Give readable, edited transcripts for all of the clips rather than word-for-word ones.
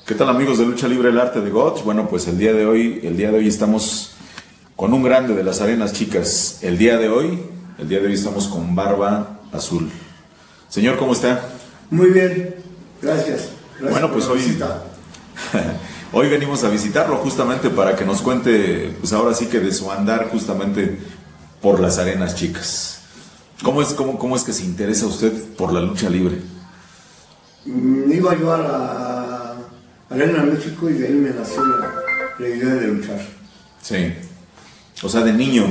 ¿Qué tal, amigos de Lucha Libre, el arte de Gotch? Bueno, pues el día de hoy estamos con un grande de las arenas chicas. El día de hoy estamos con Barba Azul. Señor, ¿cómo está? Muy bien, gracias. Bueno, pues hoy venimos a visitarlo justamente para que nos cuente, pues ahora sí que de su andar justamente por las arenas chicas. ¿Cómo es que se interesa usted por la lucha libre? Iba yo a la Arena México y de ahí me nació la idea de luchar. Sí. O sea, de niño.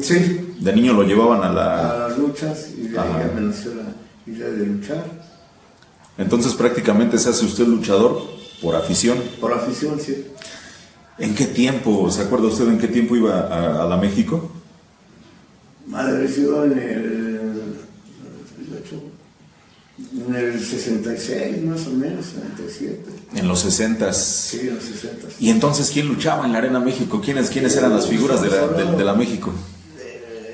Sí. De niño lo llevaban a las luchas y de ahí ya me nació la idea de luchar. Entonces prácticamente se hace usted luchador por afición. Por afición, sí. ¿En qué tiempo? ¿Se acuerda usted en qué tiempo iba a la México? Madre, sido en el 66, más o menos, 67. En los 60s. Sí, en los 60. ¿Y entonces quién luchaba en la Arena México? ¿Quiénes eran las figuras de la México?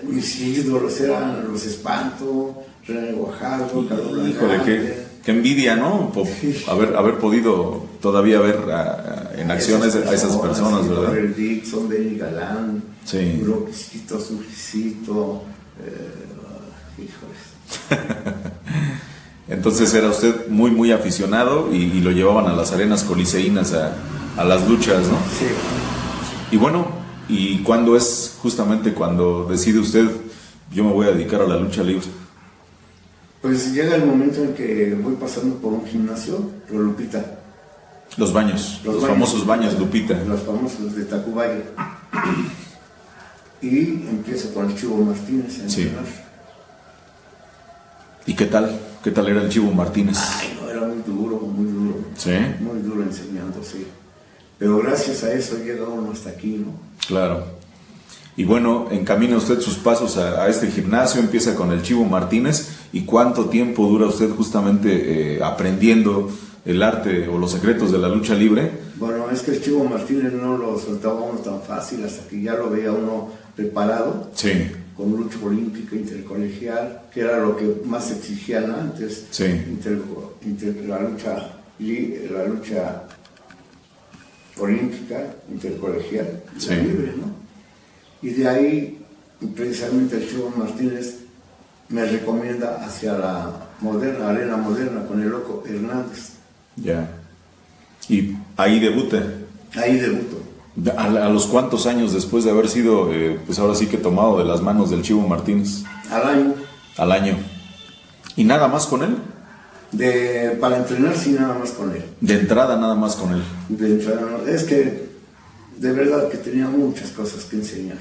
Mis ídolos eran Los Espanto, René Guajardo, Carlos. Híjole, qué envidia, ¿no? Haber podido todavía ver en acciones a esas personas, ¿verdad? Robert Dixon, Benny Galán, sí. Broquisito, Sufricito, híjoles. Entonces era usted muy, muy aficionado y lo llevaban a las arenas coliseínas a las luchas, ¿no? Sí. Y bueno, ¿y cuándo es justamente cuando decide usted, yo me voy a dedicar a la lucha libre? Pues llega el momento en que voy pasando por un gimnasio, Lupita. Los baños, los famosos baños Lupita. Los famosos de Tacubaya. Y empiezo con el Chivo Martínez a entrenar. Sí. ¿Y qué tal? ¿Qué tal era el Chivo Martínez? Ay, no, era muy duro, muy duro. ¿Sí? Muy duro enseñando, sí. Pero gracias a eso llega uno hasta aquí, ¿no? Claro. Y bueno, encamina usted sus pasos a este gimnasio, empieza con el Chivo Martínez. ¿Y cuánto tiempo dura usted justamente aprendiendo el arte o los secretos de la lucha libre? Bueno, es que el Chivo Martínez no lo soltaba uno tan fácil hasta que ya lo veía uno preparado. Sí. Con lucha olímpica intercolegial, que era lo que más exigían antes. Sí. La lucha olímpica intercolegial, sí. Libre, ¿no? Y de ahí, precisamente el Chivo Martínez me recomienda hacia la arena moderna con el Loco Hernández. Ya. ¿Y ahí debuta? Ahí debuto. ¿A los cuántos años después de haber sido, pues ahora sí que tomado de las manos del Chivo Martínez? Al año. Al año. ¿Y nada más con él? Para entrenar, sí, nada más con él. De entrada, nada más con él. De entrada, no. Es que de verdad que tenía muchas cosas que enseñar.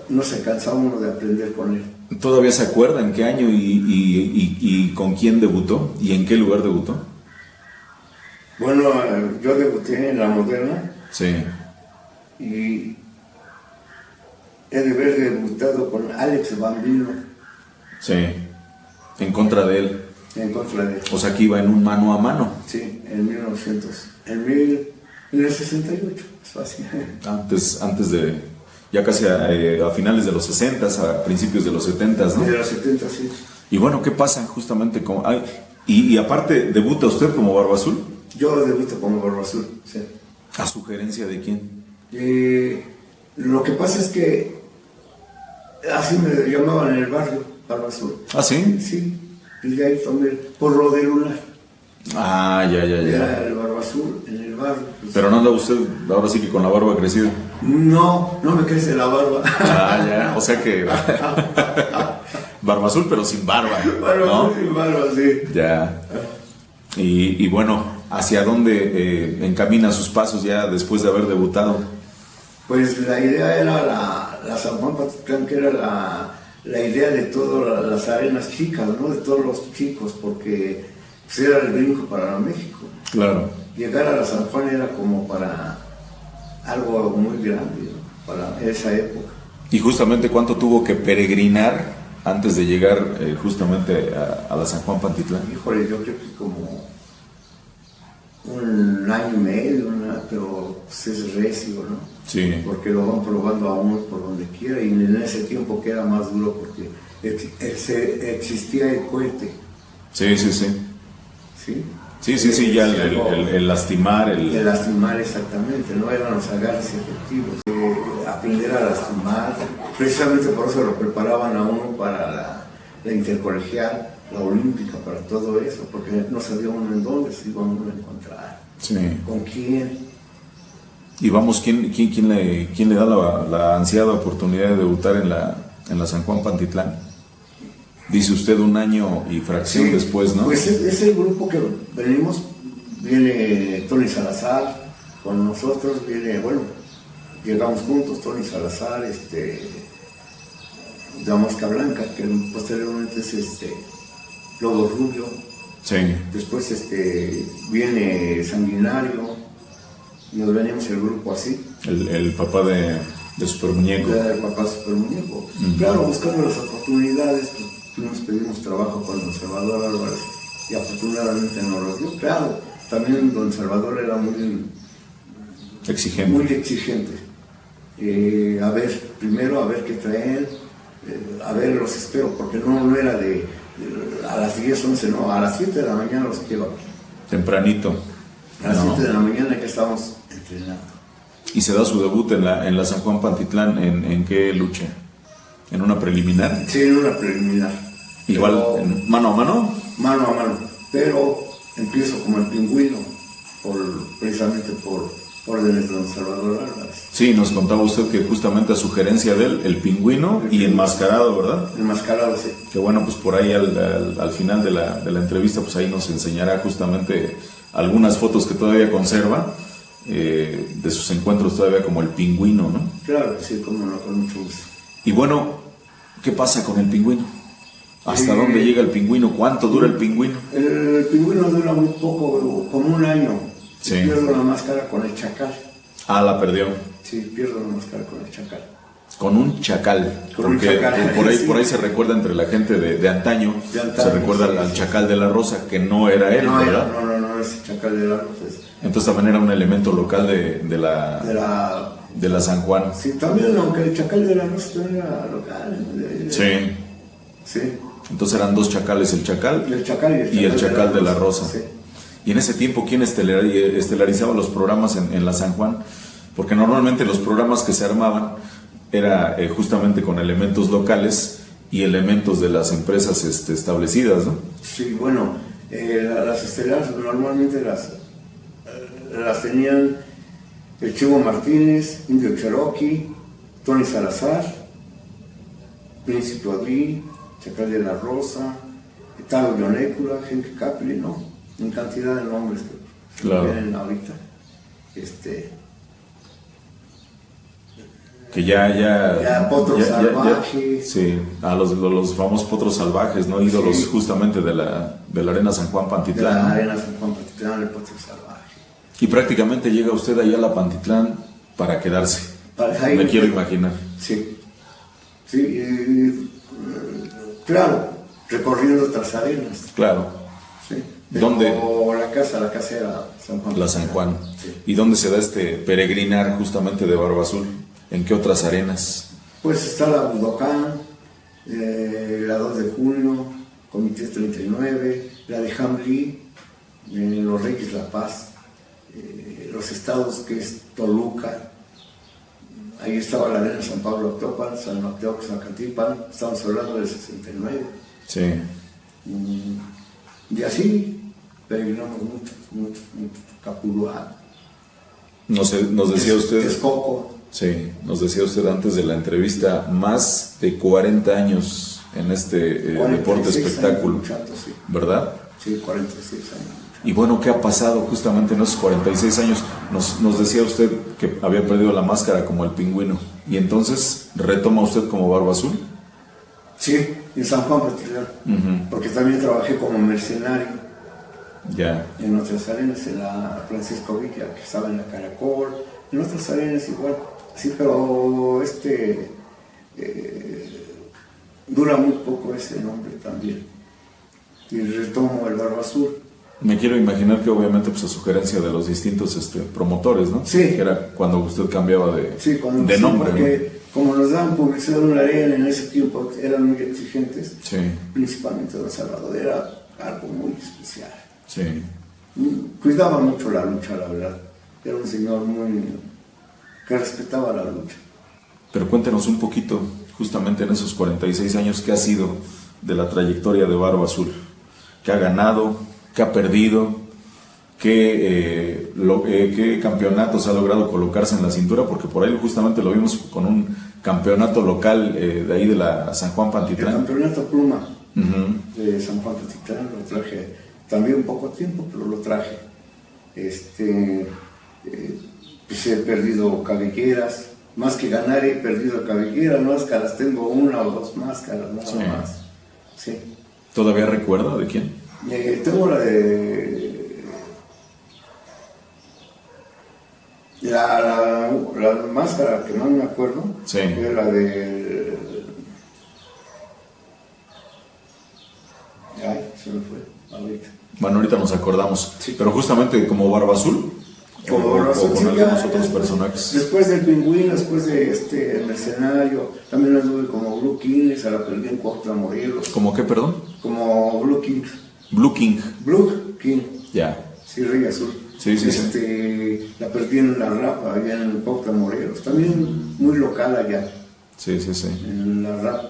No se cansaba uno de aprender con él. ¿Todavía se acuerda en qué año y con quién debutó? ¿Y en qué lugar debutó? Bueno, yo debuté en la moderna. Sí. Y he de haber debutado con Alex Bambino. Sí. En contra de él. En contra de él. O sea que iba en un mano a mano. Sí, en 1900. En el 68, es fácil. Antes de, ya casi a finales de los 60, a principios de los 70, ¿no? De los 70, sí. Y bueno, ¿qué pasa justamente con... y aparte, ¿debuta usted como Barba Azul? Yo debuto como Barba Azul, sí. ¿A sugerencia de quién? Lo que pasa es que así me llamaban en el barrio, Barba Azul. ¿Ah, sí? Sí, y de ahí tomé por lo de lunar. Ah, ya. Era el Barba Azul en el barrio. Pues. Pero no anda usted ahora sí que con la barba crecida. No me crece la barba. Ah, ya, o sea que... Barba Azul pero sin barba, ¿no? Sin barba, sí. Ya. Y bueno, ¿hacia dónde encamina sus pasos ya después de haber debutado? Pues la idea era la San Juan Patitlán, que era la idea de todas las arenas chicas, ¿no? De todos los chicos, porque pues, era el brinco para México. Claro. Llegar a la San Juan era como para algo muy grande, ¿no? Para esa época. ¿Y justamente cuánto tuvo que peregrinar antes de llegar justamente a la San Juan Pantitlán? Híjole, yo creo que como un año y medio, pero pues es recio, ¿no? Sí. Porque lo van probando a uno por donde quiera, y en ese tiempo que era más duro porque existía el cohete. Sí. ¿Sí? Sí, ya el lastimar, el lastimar exactamente, no eran los agarres efectivos, aprender a lastimar, precisamente por eso lo preparaban a uno para la intercolegial, la olímpica, para todo eso, porque no sabía uno en dónde se iba uno a encontrar, sí. con quién. Y vamos, ¿quién le da la ansiada oportunidad de debutar en la San Juan Pantitlán? Dice usted 1 año y fracción Sí, después, ¿no? Pues es el grupo que venimos, viene Tony Salazar con nosotros, llegamos juntos, Tony Salazar, Damasca Blanca, que posteriormente es Lobo Rubio, Sí. después viene Sanguinario, nos venimos el grupo así. El papá de Super Muñeco. El papá Super Muñeco. Claro, buscando las oportunidades, pues pedimos trabajo con don Salvador Álvarez y afortunadamente nos los dio. Claro, también don Salvador era muy exigente. Primero a ver qué traen, los espero, porque no era a las 10, 11, no, a las 7 de la mañana los quiero aquí. Tempranito. A las 7 de la mañana que estábamos entrenando. ¿Y se da su debut en la San Juan Pantitlán en qué lucha? ¿En una preliminar? Sí, en una preliminar. Igual, ¿mano a mano? Mano a mano, pero empiezo como el pingüino, precisamente por órdenes de don Salvador Álvarez. Sí, nos contaba usted que justamente a sugerencia de él, el pingüino y enmascarado, ¿verdad? Enmascarado, sí. Que bueno, pues por ahí al final de la entrevista, pues ahí nos enseñará justamente algunas fotos que todavía conserva de sus encuentros todavía como el pingüino, ¿no? Claro, sí, como no, con mucho gusto. Y bueno, ¿qué pasa con el pingüino? ¿Hasta dónde llega el pingüino? ¿Cuánto dura el pingüino? El pingüino dura muy poco, como 1 año. Sí. Pierdo la máscara con el chacal. Ah, la perdió. Sí, pierdo la máscara con el chacal. Con un chacal. Porque por ahí se recuerda entre la gente de antaño, se recuerda al chacal de la Rosa, que no era él, ¿verdad? No, ese chacal de la Rosa. Entonces también era un elemento local de la San Juan. Sí, también, aunque el chacal de la Rosa también era local. Sí. Sí. Entonces eran 2 chacales, el chacal y el chacal de la Rosa. Sí. Y en ese tiempo, ¿quién estelarizaba los programas en la San Juan? Porque normalmente los programas que se armaban era justamente con elementos locales y elementos de las empresas establecidas, ¿no? Sí, bueno, las estelares normalmente las tenían el Chivo Martínez, Indio Cherokee, Tony Salazar, Príncipe Odín, Chacal de la Rosa, Talo Yonécula, Henry Capri, ¿no? En cantidad de nombres que vienen ahorita. Que ya Potros Salvajes. Sí, a los famosos Potros Salvajes, ¿no? Ídolos sí, justamente de la Arena San Juan Pantitlán. De la Arena San Juan Pantitlán, el Potro Salvaje. Y prácticamente llega usted ahí a la Pantitlán para quedarse. Me quiero imaginar. Sí. Sí, claro, recorriendo otras arenas. Claro. Sí. ¿Dónde? O la casa era San Juan. La San Juan. Sí. ¿Y dónde se da este peregrinar justamente de Barba Azul? ¿En qué otras arenas? Pues está la Budocán, la 2 de Julio, Comité 39, la de Hamlí, Los Reyes La Paz, los estados que es Toluca, ahí estaba la arena San Pablo Octopan, San Mateo, Zacatipan, estamos hablando del 69. Sí. Y así peregrinamos mucho, Capuluá. Nos decía usted... Texcoco. Sí, nos decía usted antes de la entrevista, más de 40 años en este deporte espectáculo, sí. ¿Verdad? Sí, 46 años. Y bueno, ¿qué ha pasado justamente en esos 46 años? Nos decía usted que había perdido la máscara como el pingüino, y entonces retoma usted como Barba Azul. Sí, en San Juan Pantitlán, porque también trabajé como mercenario. Ya. En otras arenas, en la Francisco Villa, que estaba en la Caracol, en otras arenas igual. Sí, pero dura muy poco ese nombre también. Y retomo el Barba Azul. Me quiero imaginar que obviamente pues a sugerencia de los distintos promotores, ¿no? Sí. Que era cuando usted cambiaba de nombre, porque ¿no? Como nos daban publicidad en la arena en ese tiempo, eran muy exigentes, Sí. principalmente Don Salvador, era algo muy especial. Sí. cuidaba mucho la lucha, la verdad. Era un señor que respetaba la lucha. Pero cuéntenos un poquito, justamente en esos 46 años, ¿qué ha sido de la trayectoria de Barba Azul? ¿Qué ha ganado? ¿Qué ha perdido? ¿Qué campeonatos ha logrado colocarse en la cintura? Porque por ahí justamente lo vimos con un campeonato local de ahí de la San Juan Pantitlán. El campeonato pluma de San Juan Pantitlán lo traje también un poco tiempo, pero lo traje. Pues he perdido cabelleras, más que ganar he perdido cabelleras, máscaras, tengo una o dos máscaras, nada más. Sí. ¿Todavía recuerda de quién? Tengo la de la máscara que no me acuerdo, sí. Es la de... Ay, se me fue ahorita. Bueno, ahorita nos acordamos, sí. Pero justamente como Barba Azul, como Barba Azul, o con algunos otros personajes. Después del Pingüino, después de el Mercenario, también anduve como Blue King, se la perdí en Cuautla, Morelos. ¿Cómo qué, perdón? Como Blue King. Blue King. Blue King. Ya. Sí, Rey Azul. Sí. La perdí en la Rapa, allá en Cuautla, Morelos. También muy local allá. Sí. En la Rapa.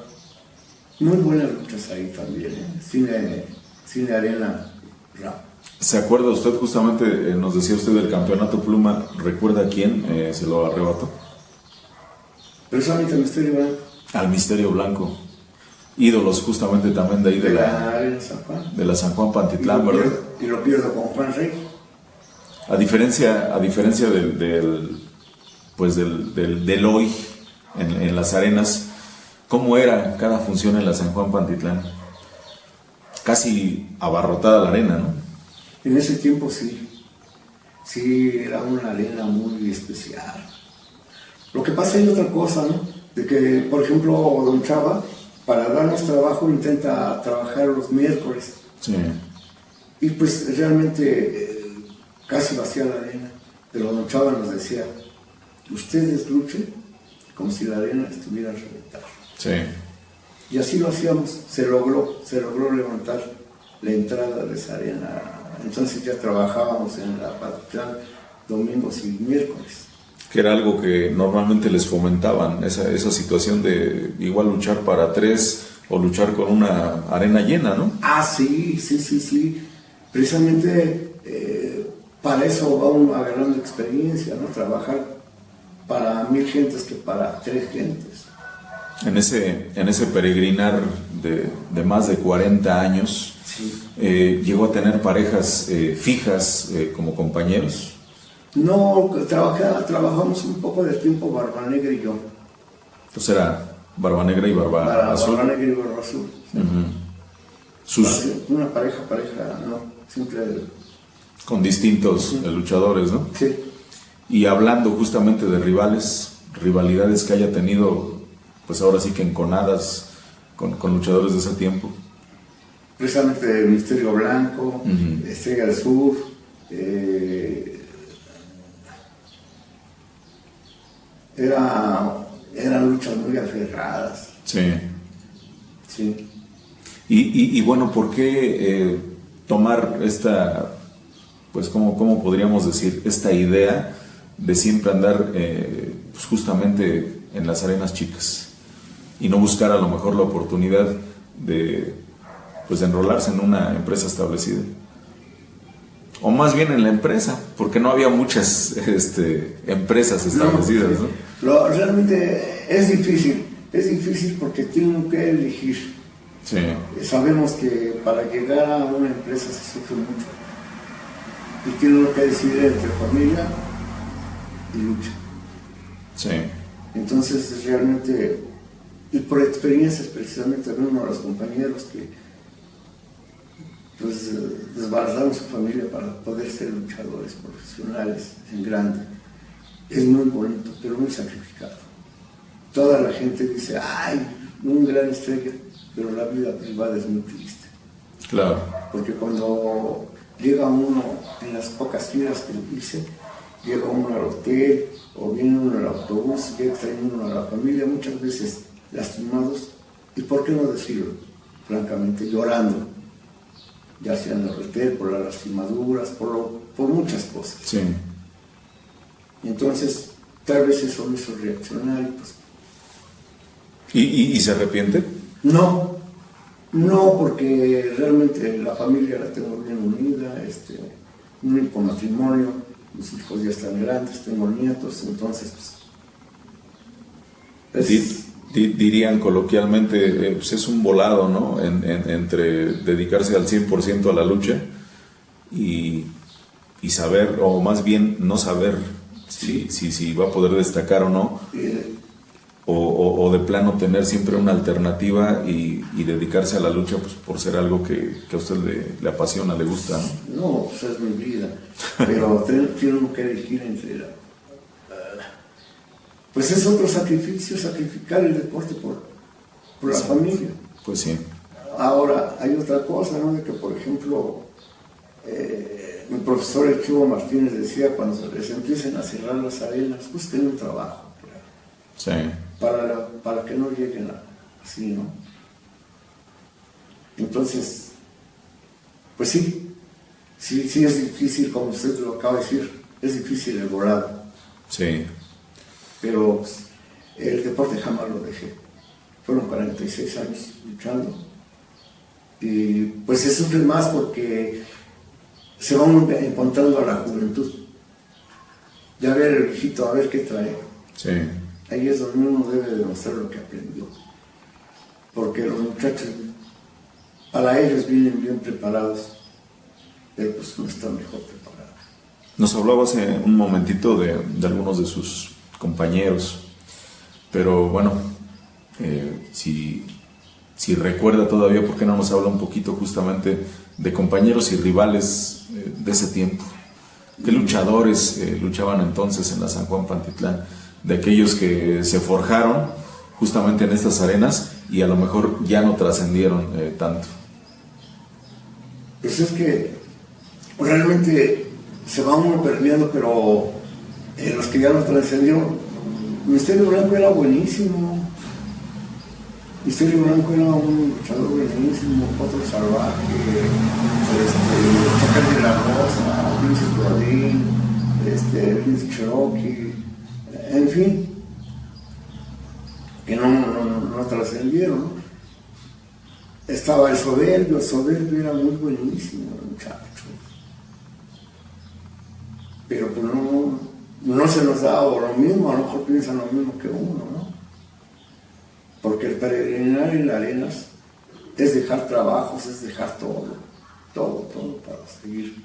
Muy buenas luchas ahí también, Cine Arena Rapa. ¿Se acuerda usted justamente, nos decía usted del campeonato pluma, recuerda a quién se lo arrebató? Precisamente al Misterio Blanco. Al Misterio Blanco. Ídolos justamente también de ahí de la Arena San Juan. De la San Juan Pantitlán, ¿verdad? Y lo pierdo con Juan Rey. A diferencia del hoy en las arenas, ¿cómo era cada función en la San Juan Pantitlán? Casi abarrotada la arena, ¿no? En ese tiempo sí, era una arena muy especial. Lo que pasa es otra cosa, ¿no? De que, por ejemplo, Don Chava, para darnos trabajo, intenta trabajar los miércoles. Sí. Y pues realmente casi vacía la arena. Pero Don Chava nos decía, ustedes luchen como si la arena estuviera reventada. Sí. Y así lo hacíamos. Se logró levantar la entrada de esa arena. Entonces ya trabajábamos en la Pantitlán domingos y miércoles. Que era algo que normalmente les fomentaban, esa situación de igual luchar para tres o luchar con una arena llena, ¿no? Ah, sí. Precisamente para eso va uno agarrando experiencia, ¿no? Trabajar para 1000 gentes que para 3 gentes. En ese peregrinar de más de 40 años, sí. ¿Llegó a tener parejas fijas como compañeros? No, trabajamos un poco de tiempo Barba Negra y yo. Entonces era Barba Negra y Barba Azul. Barba Negra y Barba Azul. Sí. Una pareja, no, siempre... Con distintos luchadores, ¿no? Sí. Y hablando justamente de rivalidades que haya tenido, pues ahora sí que enconadas con luchadores de ese tiempo. Precisamente el Misterio Blanco, Estrella del Sur, eran luchas muy aferradas. Sí. Sí. Y bueno, ¿por qué tomar esta, pues cómo podríamos decir, esta idea de siempre andar pues justamente en las arenas chicas y no buscar a lo mejor la oportunidad de enrolarse en una empresa establecida? O más bien en la empresa, porque no había muchas empresas establecidas, ¿no? Realmente es difícil porque tienen que elegir. Sí. Sabemos que para llegar a una empresa se sufre mucho y tiene uno que decidir entre familia y lucha. Sí. Entonces realmente, y por experiencias precisamente de uno de los compañeros que pues desbarataron su familia para poder ser luchadores profesionales en grande. Es muy bonito, pero muy sacrificado. Toda la gente dice, ¡ay, un gran estrella! Pero la vida privada es muy triste. Claro. Porque cuando llega uno, en las pocas giras que hice, llega uno al hotel, o viene uno al autobús, llega uno a la familia, muchas veces lastimados, y por qué no decirlo, francamente, llorando. ya sea en el retel, por las lastimaduras, por muchas cosas. Sí. Entonces, tal vez eso me hizo reaccionar y pues... ¿Y se arrepiente? No, no, porque realmente la familia la tengo bien unida, un único matrimonio, mis hijos ya están grandes, tengo nietos, entonces pues... Dirían coloquialmente, pues es un volado, ¿no? Entre dedicarse al 100% a la lucha y saber, o más bien no saber si va a poder destacar o no, o de plano tener siempre una alternativa y dedicarse a la lucha, pues por ser algo que a usted le apasiona, le gusta, ¿no? No, pues es mi vida, pero tengo que elegir entre pues es otro sacrificio, sacrificar el deporte por la familia. Pues sí. Ahora, hay otra cosa, ¿no? De que, por ejemplo, mi profesor el Chivo Martínez decía, cuando se les empiecen a cerrar las arenas, busquen un trabajo. Sí. Para que no lleguen así, ¿no? Entonces, pues sí es difícil, como usted lo acaba de decir, es difícil el volado. Sí. Pero pues, el deporte jamás lo dejé. Fueron 46 años luchando. Y pues se sufre más porque se va uno encontrando a la juventud. Ya ver el viejito, a ver qué trae. Sí. Ahí es donde uno debe demostrar lo que aprendió. Porque los muchachos, para ellos vienen bien preparados, pero pues no están mejor preparados. Nos hablaba hace un momentito de algunos de sus compañeros, pero bueno, si recuerda todavía, ¿por qué no nos habla un poquito justamente de compañeros y rivales de ese tiempo? ¿Qué luchadores luchaban entonces en la San Juan Pantitlán? De aquellos que se forjaron justamente en estas arenas y a lo mejor ya no trascendieron tanto. Pues es que realmente se va uno perdiendo, pero los que ya no trascendieron, Misterio Blanco era buenísimo. Misterio Blanco era un luchador buenísimo, Potro Salvaje, Chacal de la Rosa, Vince Godín, Vince Cherokee, en fin, que no trascendieron. Estaba el Soberbio era muy buenísimo, muchacho. Pero pues no se nos da o lo mismo, a lo mejor piensan lo mismo que uno, ¿no? Porque el peregrinar en las arenas es dejar trabajos, es dejar todo para seguir.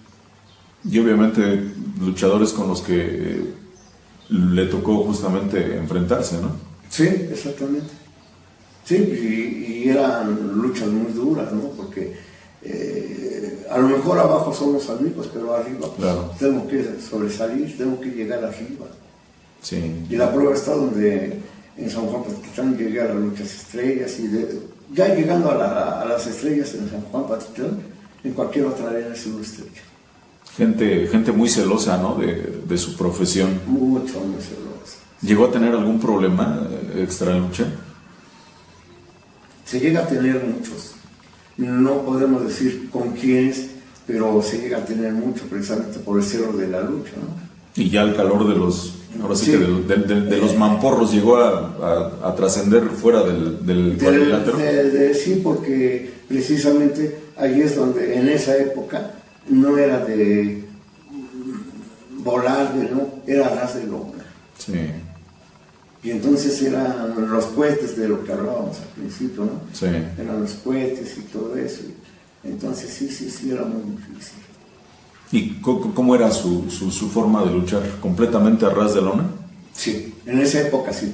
Y obviamente luchadores con los que le tocó justamente enfrentarse, ¿no? Sí, exactamente. Sí, y eran luchas muy duras, ¿no? Porque a lo mejor abajo somos amigos, pero arriba pues, claro, tengo que sobresalir, tengo que llegar arriba. Sí. Y la prueba está donde en San Juan Patitlán llegué a las luchas estrellas y ya llegando a las estrellas en San Juan Patitlán, en cualquier otra arena es una estrella. Gente muy celosa, ¿no? De su profesión. Muy celosa. ¿Llegó a tener algún problema extra lucha? Se llega a tener muchos. No podemos decir con quiénes, pero se llega a tener mucho precisamente por el cero de la lucha, ¿no? Y ya el calor de los, ahora sí, sí, que de los mamporros llegó a trascender fuera del cuadrilátero. Sí, porque precisamente ahí es donde en esa época no era de volar, ¿no? Era ras de lona. Sí. Y entonces eran los cohetes de lo que hablábamos al principio, ¿no? Sí. Eran los cohetes y todo eso. Entonces sí, era muy difícil. ¿Y cómo era su forma de luchar? ¿Completamente a ras de lona? Sí, en esa época sí.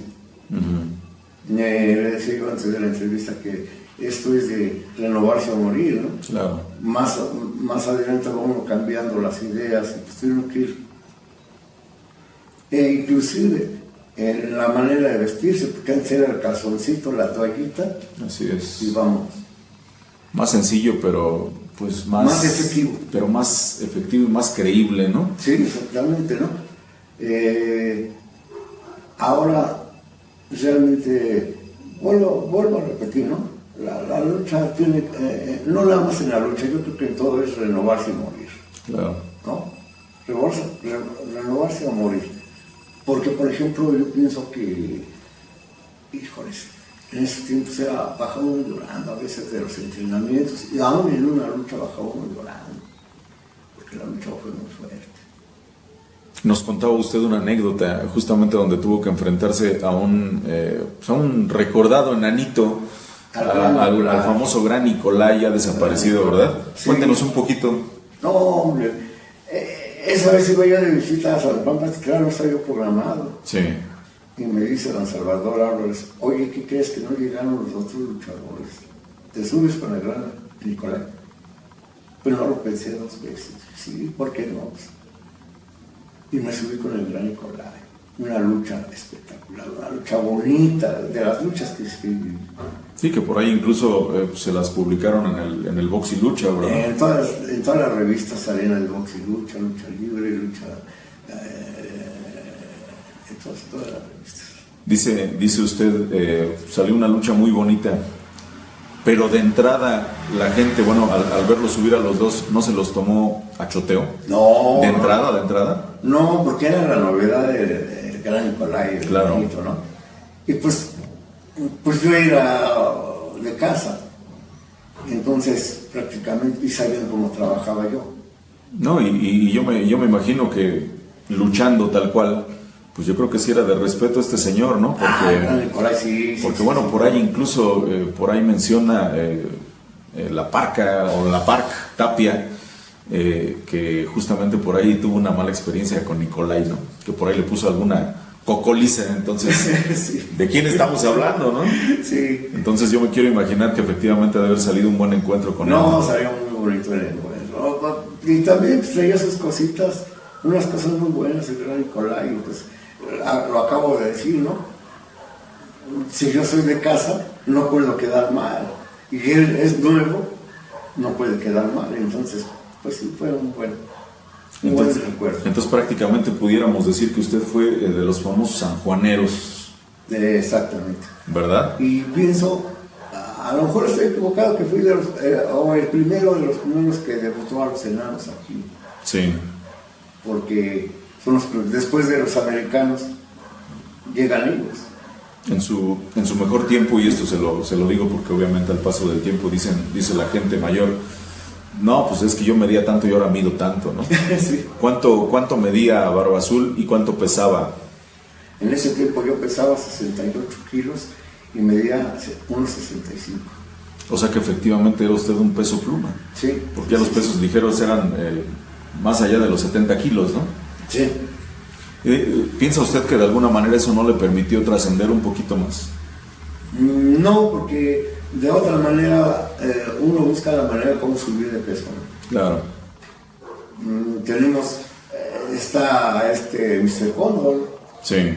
Uh-huh. Le decía yo antes de la entrevista que esto es de renovarse o morir, ¿no? Claro. Más adelante va uno cambiando las ideas y pues tiene que ir. E inclusive en la manera de vestirse, porque antes era el calzoncito, la toallita. Así es. Y vamos. Más sencillo, pero pues más efectivo. Pero más efectivo y más creíble, ¿no? Sí, exactamente, ¿no? Ahora, realmente, vuelvo a repetir, ¿no? la lucha tiene, no nada más en la lucha, yo creo que en todo es renovarse y morir. Claro. ¿No? Renovarse o morir. Porque, por ejemplo, yo pienso que, híjoles, en esos tiempos bajaba uno llorando a veces de los entrenamientos, y aún en una lucha bajaba uno llorando, porque la lucha fue muy fuerte. Nos contaba usted una anécdota justamente donde tuvo que enfrentarse a un recordado enanito, al famoso gran Nicolai, ya desaparecido, ¿verdad? Sí. Cuéntenos un poquito. No, hombre, esa vez iba yo de visita a San Juan Patitlán, no estaba yo programado. Sí. Y me dice don Salvador Álvarez, oye, ¿qué crees que no llegaron los otros luchadores? ¿Te subes con el gran Nicolai? Pero no lo pensé 2 veces. Sí, ¿por qué no? Y me subí con el gran Nicolai. Una lucha espectacular, una lucha bonita, de las luchas que escribí. Sí, que por ahí incluso se las publicaron en el Box y Lucha, ¿verdad? En todas las revistas salían el Box y Lucha, Lucha Libre, Lucha... en todas las revistas. Dice usted, salió una lucha muy bonita, pero de entrada la gente, bueno, al verlo subir a los dos, ¿no se los tomó a choteo? No. ¿De entrada? No, porque era la novedad del gran Nicolai, el claro. Bonito, ¿no? Y pues yo era de casa, entonces prácticamente, y sabían cómo trabajaba yo. No, y yo me imagino que luchando tal cual, pues yo creo que sí era de respeto a este señor, ¿no? Porque, Nicolai, sí, porque bueno, por ahí incluso, por ahí menciona la Parca o la Parc Tapia, que justamente por ahí tuvo una mala experiencia con Nicolai, ¿no? Que por ahí le puso alguna cocoliza, entonces, sí. ¿De quién estamos hablando, no? Sí. Entonces yo me quiero imaginar que efectivamente debe haber salido un buen encuentro con él. No, salió muy bonito el encuentro. Y también pues, traía sus cositas, unas cosas muy buenas, el gran Nicolai, pues lo acabo de decir, ¿no? Si yo soy de casa, no puedo quedar mal. Y él es nuevo, no puede quedar mal. Entonces, pues sí, fue un buen recuerdo. Entonces prácticamente pudiéramos decir que usted fue de los famosos sanjuaneros. Exactamente. ¿Verdad? Y pienso, a lo mejor estoy equivocado, que fui el primero de los primeros que debutó a los enanos aquí. Sí. Porque son después de los americanos llegan ellos. En su mejor tiempo, y esto se lo digo porque obviamente al paso del tiempo dice la gente mayor, no, pues es que yo medía tanto y ahora mido tanto, ¿no? Sí. ¿Cuánto medía Barba Azul y cuánto pesaba? En ese tiempo yo pesaba 68 kilos y medía unos 65. O sea que efectivamente era usted un peso pluma. Sí. Porque ya los pesos ligeros eran más allá de los 70 kilos, ¿no? Sí. ¿Piensa usted que de alguna manera eso no le permitió trascender un poquito más? No, porque de otra manera uno busca la manera de cómo subir de peso, ¿no? Claro. Tenemos Mr. Cóndor, sí,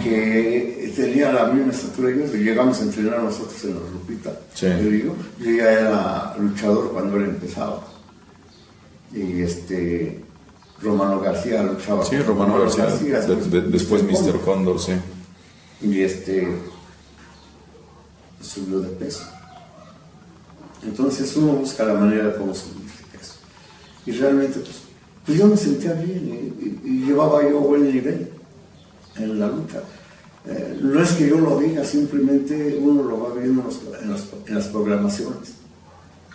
que tenía la misma estatura que yo, llegamos a entrenar nosotros en la Lupita. Sí. Yo ya era luchador cuando él empezaba. Y Romano García luchaba. Sí, Romano García, después Mr. Cóndor, sí. Y subió de peso. Entonces uno busca la manera de cómo subir de peso. Y realmente, pues yo me sentía bien y llevaba yo buen nivel en la lucha. No es que yo lo diga, simplemente uno lo va viendo en las programaciones.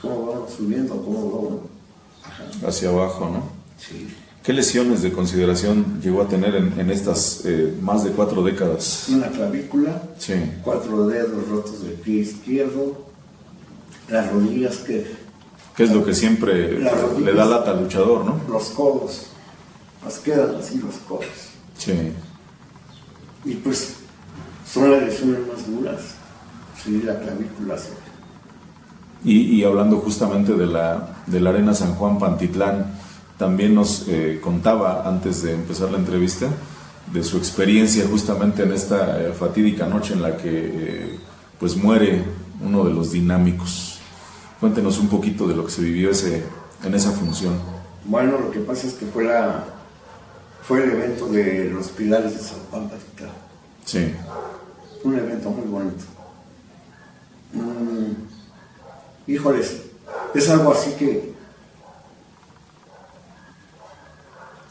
Cómo vamos subiendo, cómo vamos bajando. Hacia abajo, ¿no? Sí. ¿Qué lesiones de consideración llegó a tener en estas más de 4 décadas? Una clavícula, sí. 4 dedos rotos del pie izquierdo, las rodillas que... ¿Qué es lo que siempre le da lata al luchador, no? Los codos, nos quedan así los codos. Sí. Y pues son las lesiones más duras, sí, la clavícula. Sí. Y hablando justamente de la Arena San Juan Pantitlán, también nos contaba antes de empezar la entrevista de su experiencia justamente en esta fatídica noche en la que pues muere uno de los dinámicos. Cuéntenos un poquito de lo que se vivió en esa función. Bueno, lo que pasa es que fue el evento de los Pilares de San Juan Pantitlán. Sí. Un evento muy bonito. híjoles, es algo así que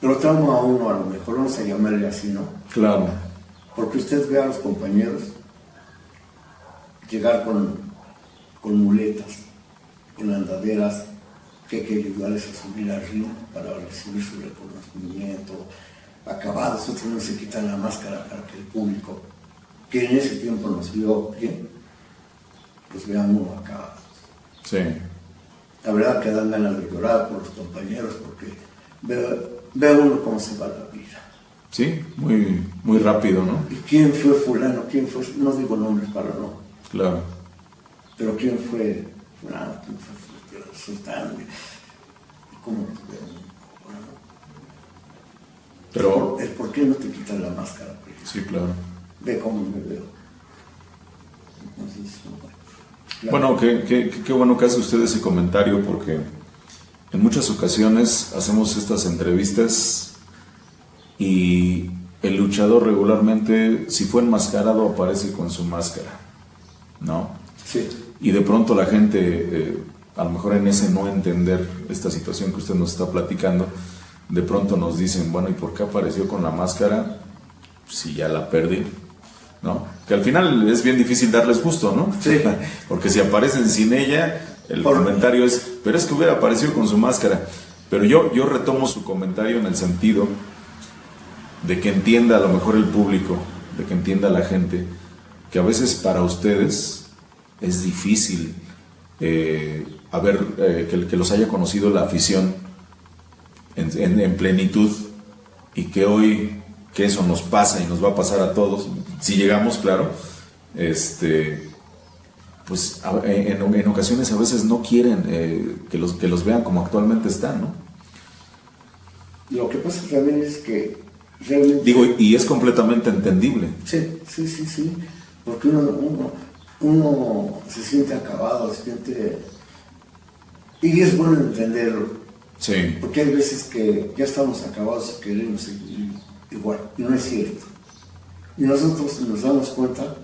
lo trauma a uno, a lo mejor vamos a llamarle así, ¿no? Claro. Porque usted ve a los compañeros llegar con muletas, con andaderas, que hay que ayudarles a subir al río para recibir su reconocimiento, acabados, otros no se quitan la máscara para que el público, que en ese tiempo nos vio bien, pues vean uno acabados. Sí. La verdad que dan ganas de llorar por los compañeros, porque ve uno cómo se va la vida. Sí, muy, muy rápido, ¿no? ¿Y quién fue fulano? ¿Quién fue? No digo nombres para no. Claro. Pero ¿quién fue fulano? ¿Quién fue sultán? ¿Cómo te veo? Bueno, Pero... el por qué no te quitas la máscara. Sí, claro. Ve cómo me veo. Entonces, claro. Bueno, qué bueno que hace usted ese comentario, porque en muchas ocasiones hacemos estas entrevistas y el luchador regularmente, si fue enmascarado, aparece con su máscara, ¿no? Sí. Y de pronto la gente, a lo mejor en ese no entender esta situación que usted nos está platicando, de pronto nos dicen, bueno, ¿y por qué apareció con la máscara si ya la perdí? ¿No? Que al final es bien difícil darles gusto, ¿no? Sí. Porque si aparecen sin ella, el comentario es, pero es que hubiera aparecido con su máscara. Pero yo retomo su comentario en el sentido de que entienda a lo mejor el público, de que entienda la gente, que a veces para ustedes es difícil que los haya conocido la afición en plenitud, y que hoy que eso nos pasa y nos va a pasar a todos, si llegamos, claro, pues en ocasiones a veces no quieren que los vean como actualmente están, ¿no? Lo que pasa también es que realmente... Digo, y es completamente entendible. Sí, porque uno se siente acabado, se siente... Y es bueno entenderlo. Sí. Porque hay veces que ya estamos acabados y queremos seguir igual, y no es cierto. Y nosotros nos damos cuenta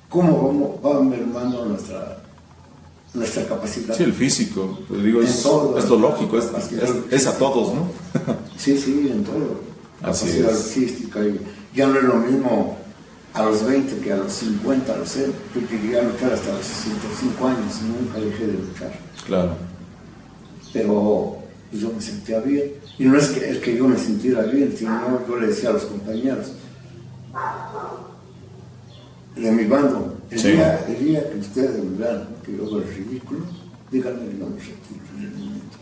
cómo va mermando nuestra capacidad. Sí, el físico, pues digo, es lo lógico, es a todos, ¿no? Sí, en todo. Así Capacidad es. artística, y ya no es lo mismo a los 20 que a los 50, lo sé. Yo llegué a luchar hasta los 65 años y nunca dejé de luchar. Claro. Pero pues, yo me sentía bien. Y no es que el que yo me sintiera bien, sino yo le decía a los compañeros de mi bando, el día que ustedes me vean que yo hago el ridículo, díganme que no me retiro en el momento.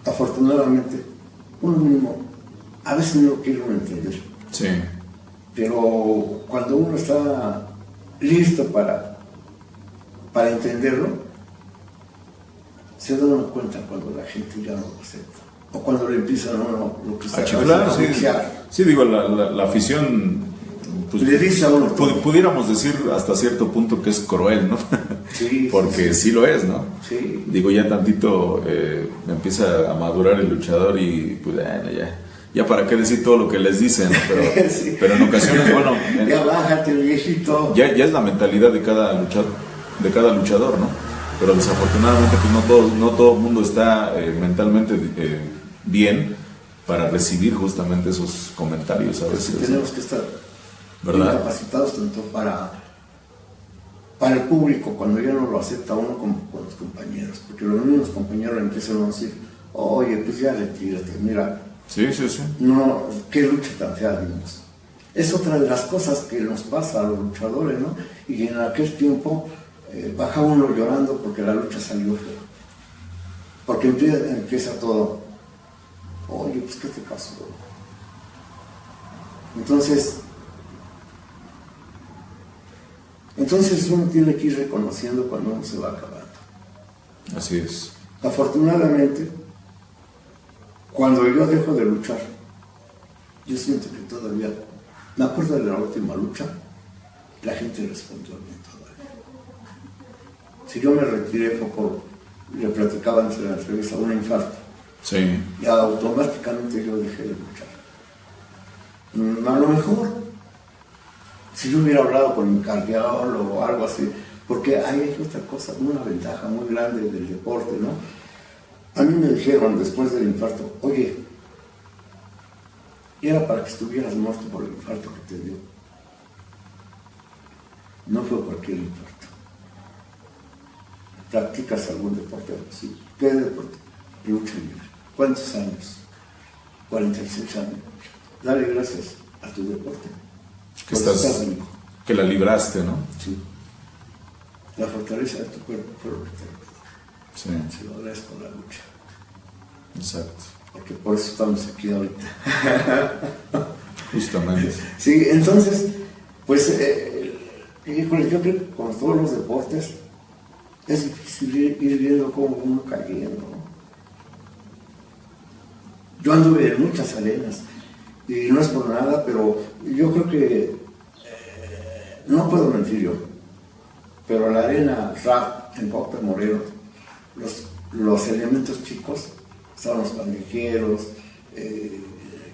Afortunadamente, uno mismo a veces no lo quiere uno entender. Sí. Pero cuando uno está listo para entenderlo, se da uno cuenta cuando la gente ya no lo acepta. O cuando le empiezan a uno lo que A chiflar, sí, digo, la afición, pues, le dice a uno pudiéramos decir hasta cierto punto que es cruel, ¿no? Sí, porque sí lo es, ¿no? Sí. Digo, ya tantito empieza a madurar el luchador y pues bueno, ya para qué decir todo lo que les dicen, ¿no? Sí. Pero en ocasiones, bueno, ya bájate, viejito. ya es la mentalidad de cada luchador, ¿no? Pero desafortunadamente pues no todo el mundo está mentalmente bien para recibir justamente esos comentarios a veces. Tenemos que estar ¿verdad? bien capacitados tanto para el público cuando ya no lo acepta uno como con los compañeros, porque los mismos compañeros empiezan a decir, oye, pues ya retírate, mira. Sí. No, qué lucha tan fea dimos. Es otra de las cosas que nos pasa a los luchadores, ¿no? Y en aquel tiempo baja uno llorando porque la lucha salió fea. Porque empieza todo, oye, pues ¿qué te pasó? Entonces uno tiene que ir reconociendo cuando uno se va acabando. Así es. Afortunadamente, cuando yo dejo de luchar, yo siento que todavía, me acuerdo de la última lucha, la gente respondió bien todavía. Si yo me retiré le platicaba antes de la entrevista, un infarto. Sí. Y automáticamente yo dejé de luchar. A lo mejor, si yo hubiera hablado con mi cardiólogo o algo así, Porque ahí hay otra cosa, una ventaja muy grande del deporte, ¿no? A mí me dijeron después del infarto, oye, era para que estuvieras muerto por el infarto que te dio. No fue cualquier infarto. ¿Practicas algún deporte? Sí. ¿Qué deporte? Lucha libre. ¿Cuántos años? 46 años. Dale gracias a tu deporte. Que la libraste, ¿no? Sí. La fortaleza de tu cuerpo fue lo que te ayudó. Sí. Se lo agradezco la lucha. Exacto. Porque por eso estamos aquí ahorita. Justamente. Sí, entonces, pues, híjole, yo creo que con todos los deportes es difícil ir viendo cómo uno cayendo, ¿no? Yo anduve en muchas arenas y no es por nada, pero yo creo que no puedo mentir yo, pero la arena RAP en Pauta Morelos, los elementos chicos, estaban los pandilleros,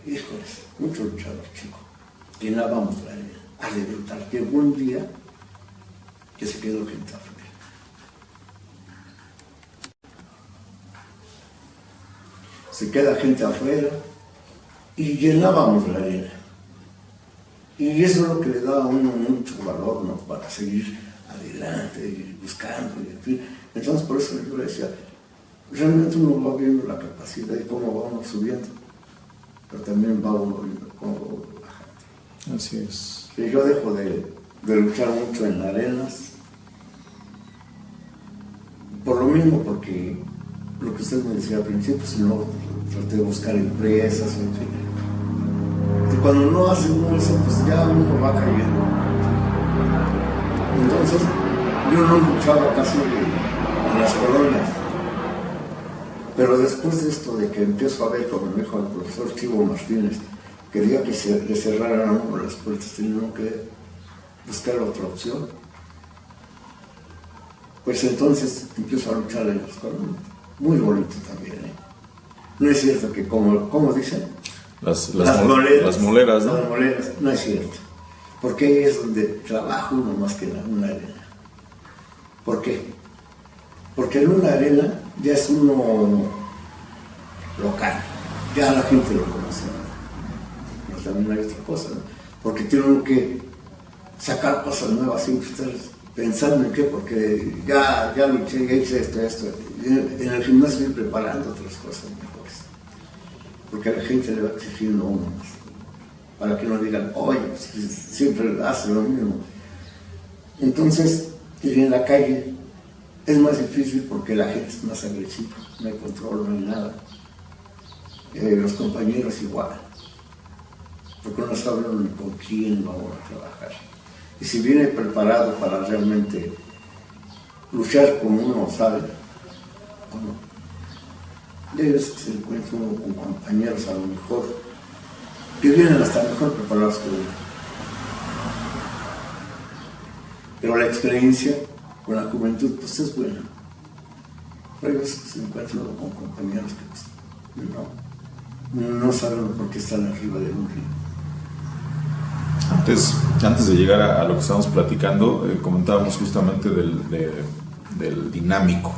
híjoles, muchos luchadores chicos, llenábamos la arena a disfrutar. Llegó un día que se quedó gente afuera. Se queda gente afuera y llenábamos la arena. Y eso es lo que le da a uno mucho valor, ¿no? Para seguir adelante y buscando, y en fin. Entonces, por eso yo le decía, realmente uno va viendo la capacidad y cómo va uno subiendo, pero también va uno viendo cómo va uno bajando. Así es. Sí, yo dejo de luchar mucho en arenas, por lo mismo, porque lo que usted me decía al principio, si no, traté de buscar empresas, en fin. Y cuando no hace uno eso, pues ya uno va cayendo. Entonces, yo no luchaba casi en las colonias. Pero después de esto, de que empiezo a ver, como me dijo el profesor Chivo Martínez, quería que le cerraran a uno las puertas, tenían que buscar otra opción. Pues entonces empiezo a luchar en las colonias. Muy bonito también, ¿eh? No es cierto que, como dicen, las moleras, ¿no? Las moleras, no es cierto. Porque ahí es donde trabaja uno más que en una arena. ¿Por qué? Porque en una arena ya es uno local, ya la gente lo conoce. Pero también hay otra cosa, ¿no? Porque tienen que sacar cosas nuevas sin ustedes pensando en qué, porque ya luché, ya hice esto. En el gimnasio ir preparando otras cosas mejores. Porque la gente le va exigiendo a uno más. Para que no digan, oye, pues, siempre hace lo mismo. Entonces, ir en la calle es más difícil porque la gente es más agresiva, no hay control, no hay nada. Los compañeros igual. Porque no saben ni con quién vamos a trabajar. Y si viene preparado para realmente luchar como uno sabe, de veces que se encuentra uno con compañeros a lo mejor que vienen hasta mejor preparados que uno. Pero la experiencia con la juventud pues es buena. Pero hay veces que se encuentra uno con compañeros que pues, no saben por qué están arriba de un río. Antes de llegar a lo que estábamos platicando, comentábamos justamente del dinámico.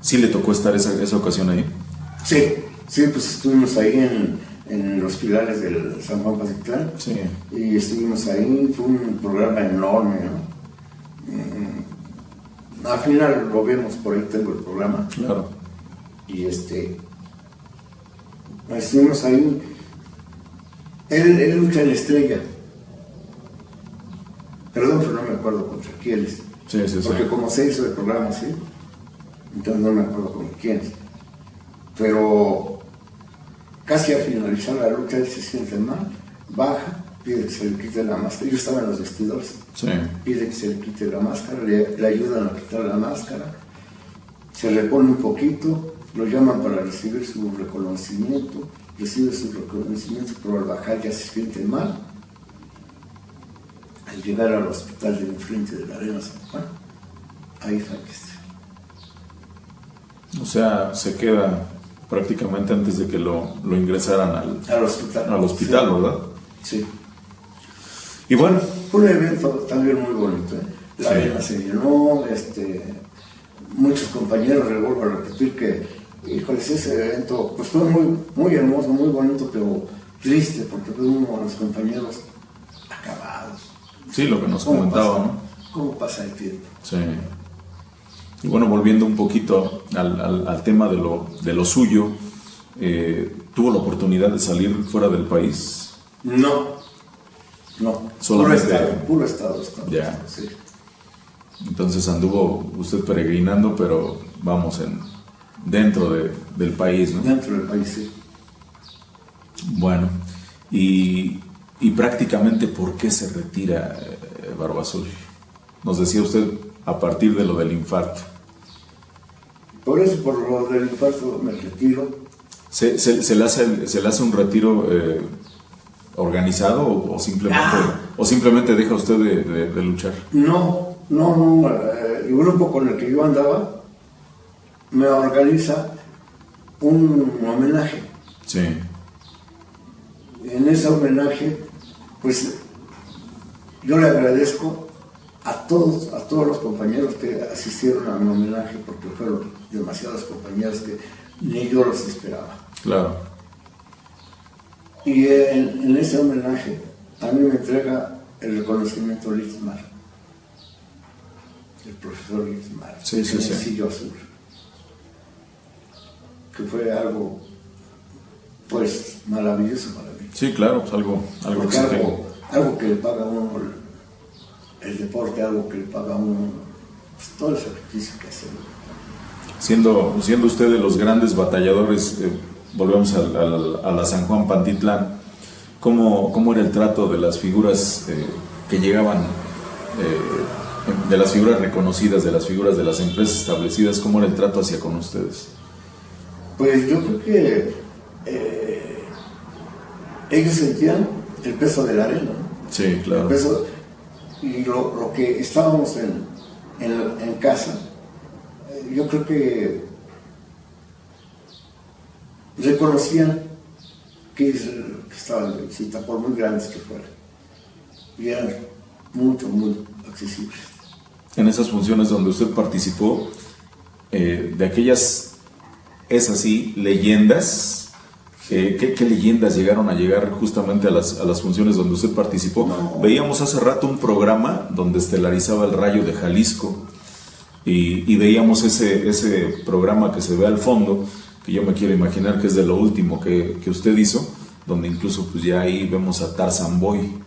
¿Sí le tocó estar esa ocasión ahí? Sí, pues estuvimos ahí en los pilares del San Juan Pacitlán. Sí. Y estuvimos ahí, fue un programa enorme, ¿no? Al final lo vemos, por ahí tengo el programa. Claro. Y estuvimos ahí. Él lucha en la Estrella. Perdón, pero no me acuerdo contra quiénes. Sí. Porque como se hizo el programa, ¿sí? Entonces no me acuerdo con quiénes. Pero casi al finalizar la lucha él se siente mal, baja, pide que se le quite la máscara. Yo estaba en los vestidores. Sí. Pide que se le quite la máscara, le ayudan a quitar la máscara, se repone un poquito, lo llaman para recibir su reconocimiento, recibe su reconocimiento, pero al bajar ya se siente mal. Al llegar al hospital de enfrente de la Arena San Juan, ahí fallece. O sea, se queda prácticamente antes de que lo ingresaran al hospital, sí. ¿Verdad? Sí. Y bueno, fue un evento también muy bonito, ¿eh? la arena se llenó, muchos compañeros, le vuelvo a repetir que, híjoles, ese evento pues fue muy, muy hermoso, muy bonito, pero triste, porque fue uno de los compañeros acabados. Sí, lo que nos comentaba, ¿no? ¿Cómo pasa el tiempo? Sí. Y bueno, volviendo un poquito al tema de lo suyo, ¿tuvo la oportunidad de salir fuera del país? No, Solamente puro estado. Ya. Sí. Entonces anduvo usted peregrinando, pero vamos, dentro del país, ¿no? Dentro del país, sí. Bueno, y prácticamente, ¿por qué se retira Barba Azul? Nos decía usted a partir de lo del infarto. Por eso, por lo del infarto, me retiro. ¿Se le hace un retiro organizado o simplemente deja usted de luchar? No, el grupo con el que yo andaba me organiza un homenaje. Sí. En ese homenaje, pues yo le agradezco a todos los compañeros que asistieron a mi homenaje, porque fueron demasiados compañeros que ni yo los esperaba. Claro. Y en ese homenaje a mí me entrega el reconocimiento Litzmar, el profesor Litzmar, Sí. Sillo Azul, que fue algo pues maravilloso para mí. Sí, claro, pues algo algo que le paga a uno el deporte, algo que le paga a uno pues, todo el sacrificio que hace. Siendo usted de los grandes batalladores, volvemos a la San Juan Pantitlán, ¿cómo era el trato de las figuras que llegaban, de las figuras reconocidas, de las figuras de las empresas establecidas? ¿Cómo era el trato hacia con ustedes? Pues yo creo que ellos sentían el peso de la arena, ¿no? Sí, claro. El peso, y lo que estábamos en casa, yo creo que reconocían que estaban de visita, por muy grandes que fueran, y eran muy accesibles. En esas funciones donde usted participó, de aquellas, es así, leyendas, ¿qué leyendas llegaron a llegar justamente a las funciones donde usted participó? No. Veíamos hace rato un programa donde estelarizaba el Rayo de Jalisco y veíamos ese programa que se ve al fondo, que yo me quiero imaginar que es de lo último que usted hizo, donde incluso pues ya ahí vemos a Tarzan Boy,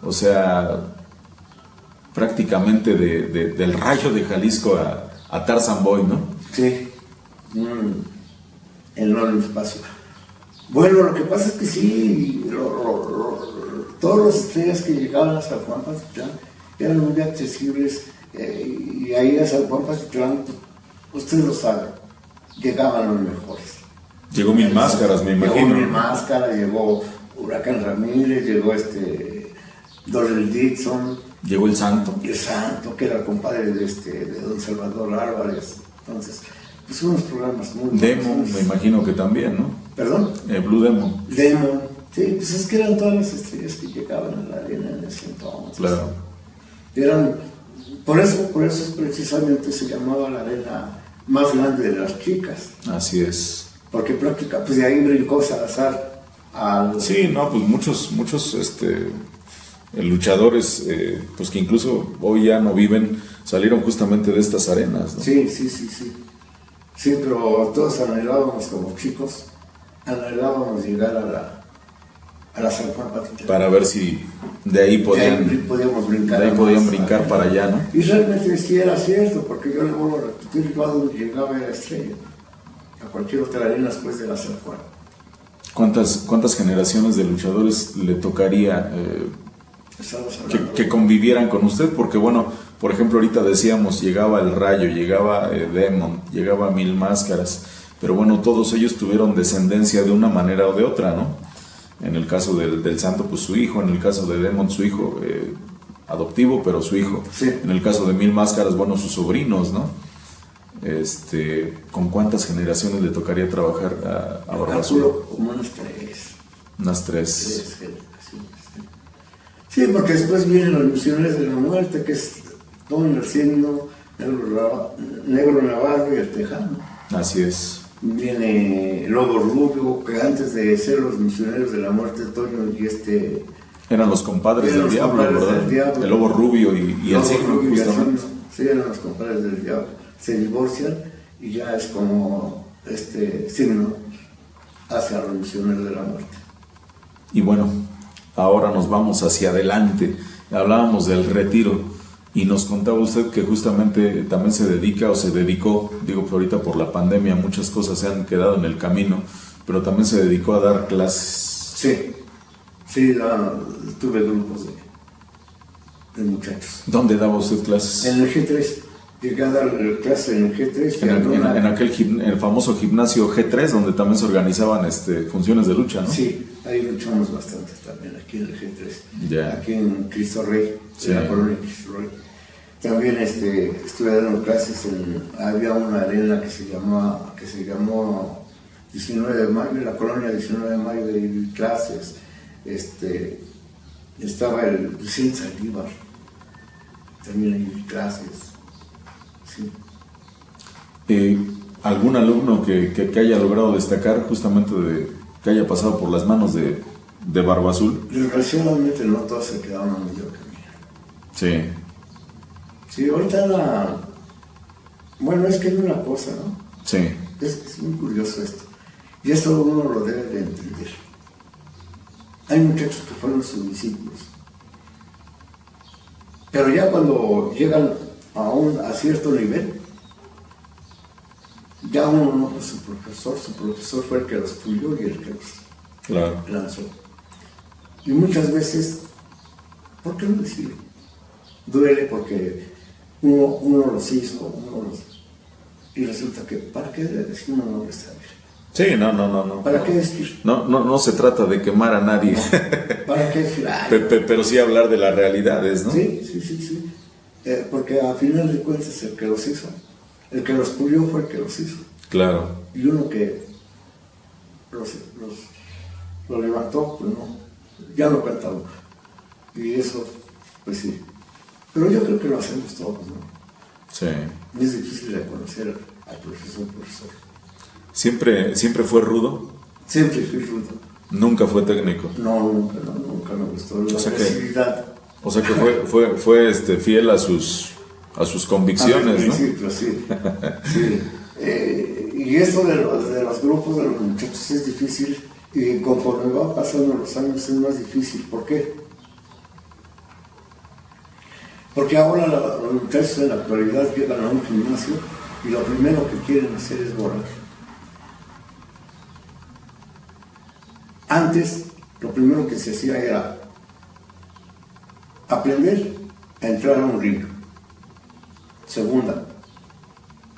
o sea, prácticamente del Rayo de Jalisco a Tarzan Boy, ¿no? Sí, enorme espacio. Bueno, lo que pasa es que sí, todas las estrellas que llegaban a San Juan Pantitlán eran muy accesibles, y ahí a San Juan Pantitlán, ustedes lo saben, llegaban los mejores. Llegó Mil Máscaras, me imagino. Llegó Mil Máscaras, llegó Huracán Ramírez, llegó Dorrel Dixon. Llegó el Santo. El Santo, que era el compadre de don Salvador Álvarez. Entonces, pues unos programas muy Demon, buenos. me imagino que también, ¿no? ¿Perdón? Blue Demon. Demon. Sí, pues es que eran todas las estrellas que llegaban a la arena en ese entonces. Claro. Por eso precisamente se llamaba la arena más grande de las chicas. Así es. Porque prácticamente, pues de ahí brincó Salazar al... Sí, no, pues muchos luchadores, pues que incluso hoy ya no viven, salieron justamente de estas arenas, ¿no? Sí. Sí, pero todos anhelábamos como chicos, llegar a la San Juan Pantitlán. Para ver si de ahí podíamos brincar. De ahí podían brincar para allá, ¿no? Y realmente sí era cierto, porque yo le vuelvo a repetir, yo a donde llegaba era estrella, a cualquier otra arena después de la San Juan. ¿Cuántas generaciones de luchadores le tocaría que convivieran con usted? Porque bueno, por ejemplo, ahorita decíamos, llegaba el Rayo, llegaba Demon, llegaba Mil Máscaras, pero bueno, todos ellos tuvieron descendencia de una manera o de otra, ¿no? En el caso del Santo, pues su hijo; en el caso de Demon, su hijo adoptivo, pero su hijo. Sí. En el caso de Mil Máscaras, bueno, sus sobrinos, ¿no? ¿Con cuántas generaciones le tocaría trabajar a Barba Azul? Como unas tres. Unas tres. Tres generaciones. Sí, porque después vienen los Misioneros de la Muerte, que es Toño, el Signo, Negro Navarro y el Tejano. Así es. Viene Lobo Rubio, que antes de ser los Misioneros de la Muerte, Toño y eran los compadres del diablo, ¿verdad? Del diablo. El Lobo Rubio y el Signo, justamente. Sí, eran los compadres del diablo. Se divorcian y ya es como Signo hacia los Misioneros de la Muerte. Y bueno, ahora nos vamos hacia adelante. Hablábamos del retiro y nos contaba usted que justamente también se dedica o se dedicó, digo que ahorita por la pandemia muchas cosas se han quedado en el camino, pero también se dedicó a dar clases. Sí, tuve grupos de muchachos. ¿Dónde daba usted clases? En el G3. Llegué a dar clases en el G3. En aquel el famoso gimnasio G3, donde también se organizaban funciones de lucha, ¿no? Sí, ahí luchamos bastante también, aquí en el G3. Ya. Aquí en Cristo Rey, Sí. en la colonia Cristo Rey. También estuve dando clases había una arena que se llamó 19 de mayo, la colonia 19 de mayo de clases. Estaba el Vicente Saldívar, también hay clases. Sí. ¿Algún alumno que haya logrado destacar justamente que haya pasado por las manos de Barba Azul? Desgraciadamente no todos se quedaron a medio camino. Sí. Sí, ahorita bueno, es que hay una cosa, ¿no? Sí. Es muy curioso esto. Y esto uno lo debe de entender. Hay muchachos que fueron sus discípulos. Pero ya cuando llegan a cierto nivel, ya uno no fue su profesor fue el que los pulió y el que los lanzó. Y muchas veces, ¿por qué no decirlo? Duele porque uno los hizo, y resulta que, ¿para qué le decimos no está bien? Sí, no. ¿Para qué decir? No se trata de quemar a nadie. No, ¿para qué decir? Pero sí hablar de las realidades, ¿no? Sí. Porque a final de cuentas el que los hizo, el que los pulió fue el que los hizo. Claro. Y uno que lo levantó, pues no, ya no cantaba. Y eso, pues sí. Pero yo creo que lo hacemos todos, ¿no? Sí. Es difícil de conocer al profesor. ¿Siempre fue rudo? Siempre fui rudo. ¿Nunca fue técnico? No, nunca me gustó la agresividad. O sea que fue fiel a sus convicciones, ¿no? Sí. Y esto de los grupos de los muchachos es difícil, y conforme van pasando los años es más difícil. ¿Por qué? Porque ahora los muchachos en la actualidad llegan a un gimnasio y lo primero que quieren hacer es borrar. Antes, lo primero que se hacía era aprender a entrar a un río. Segunda,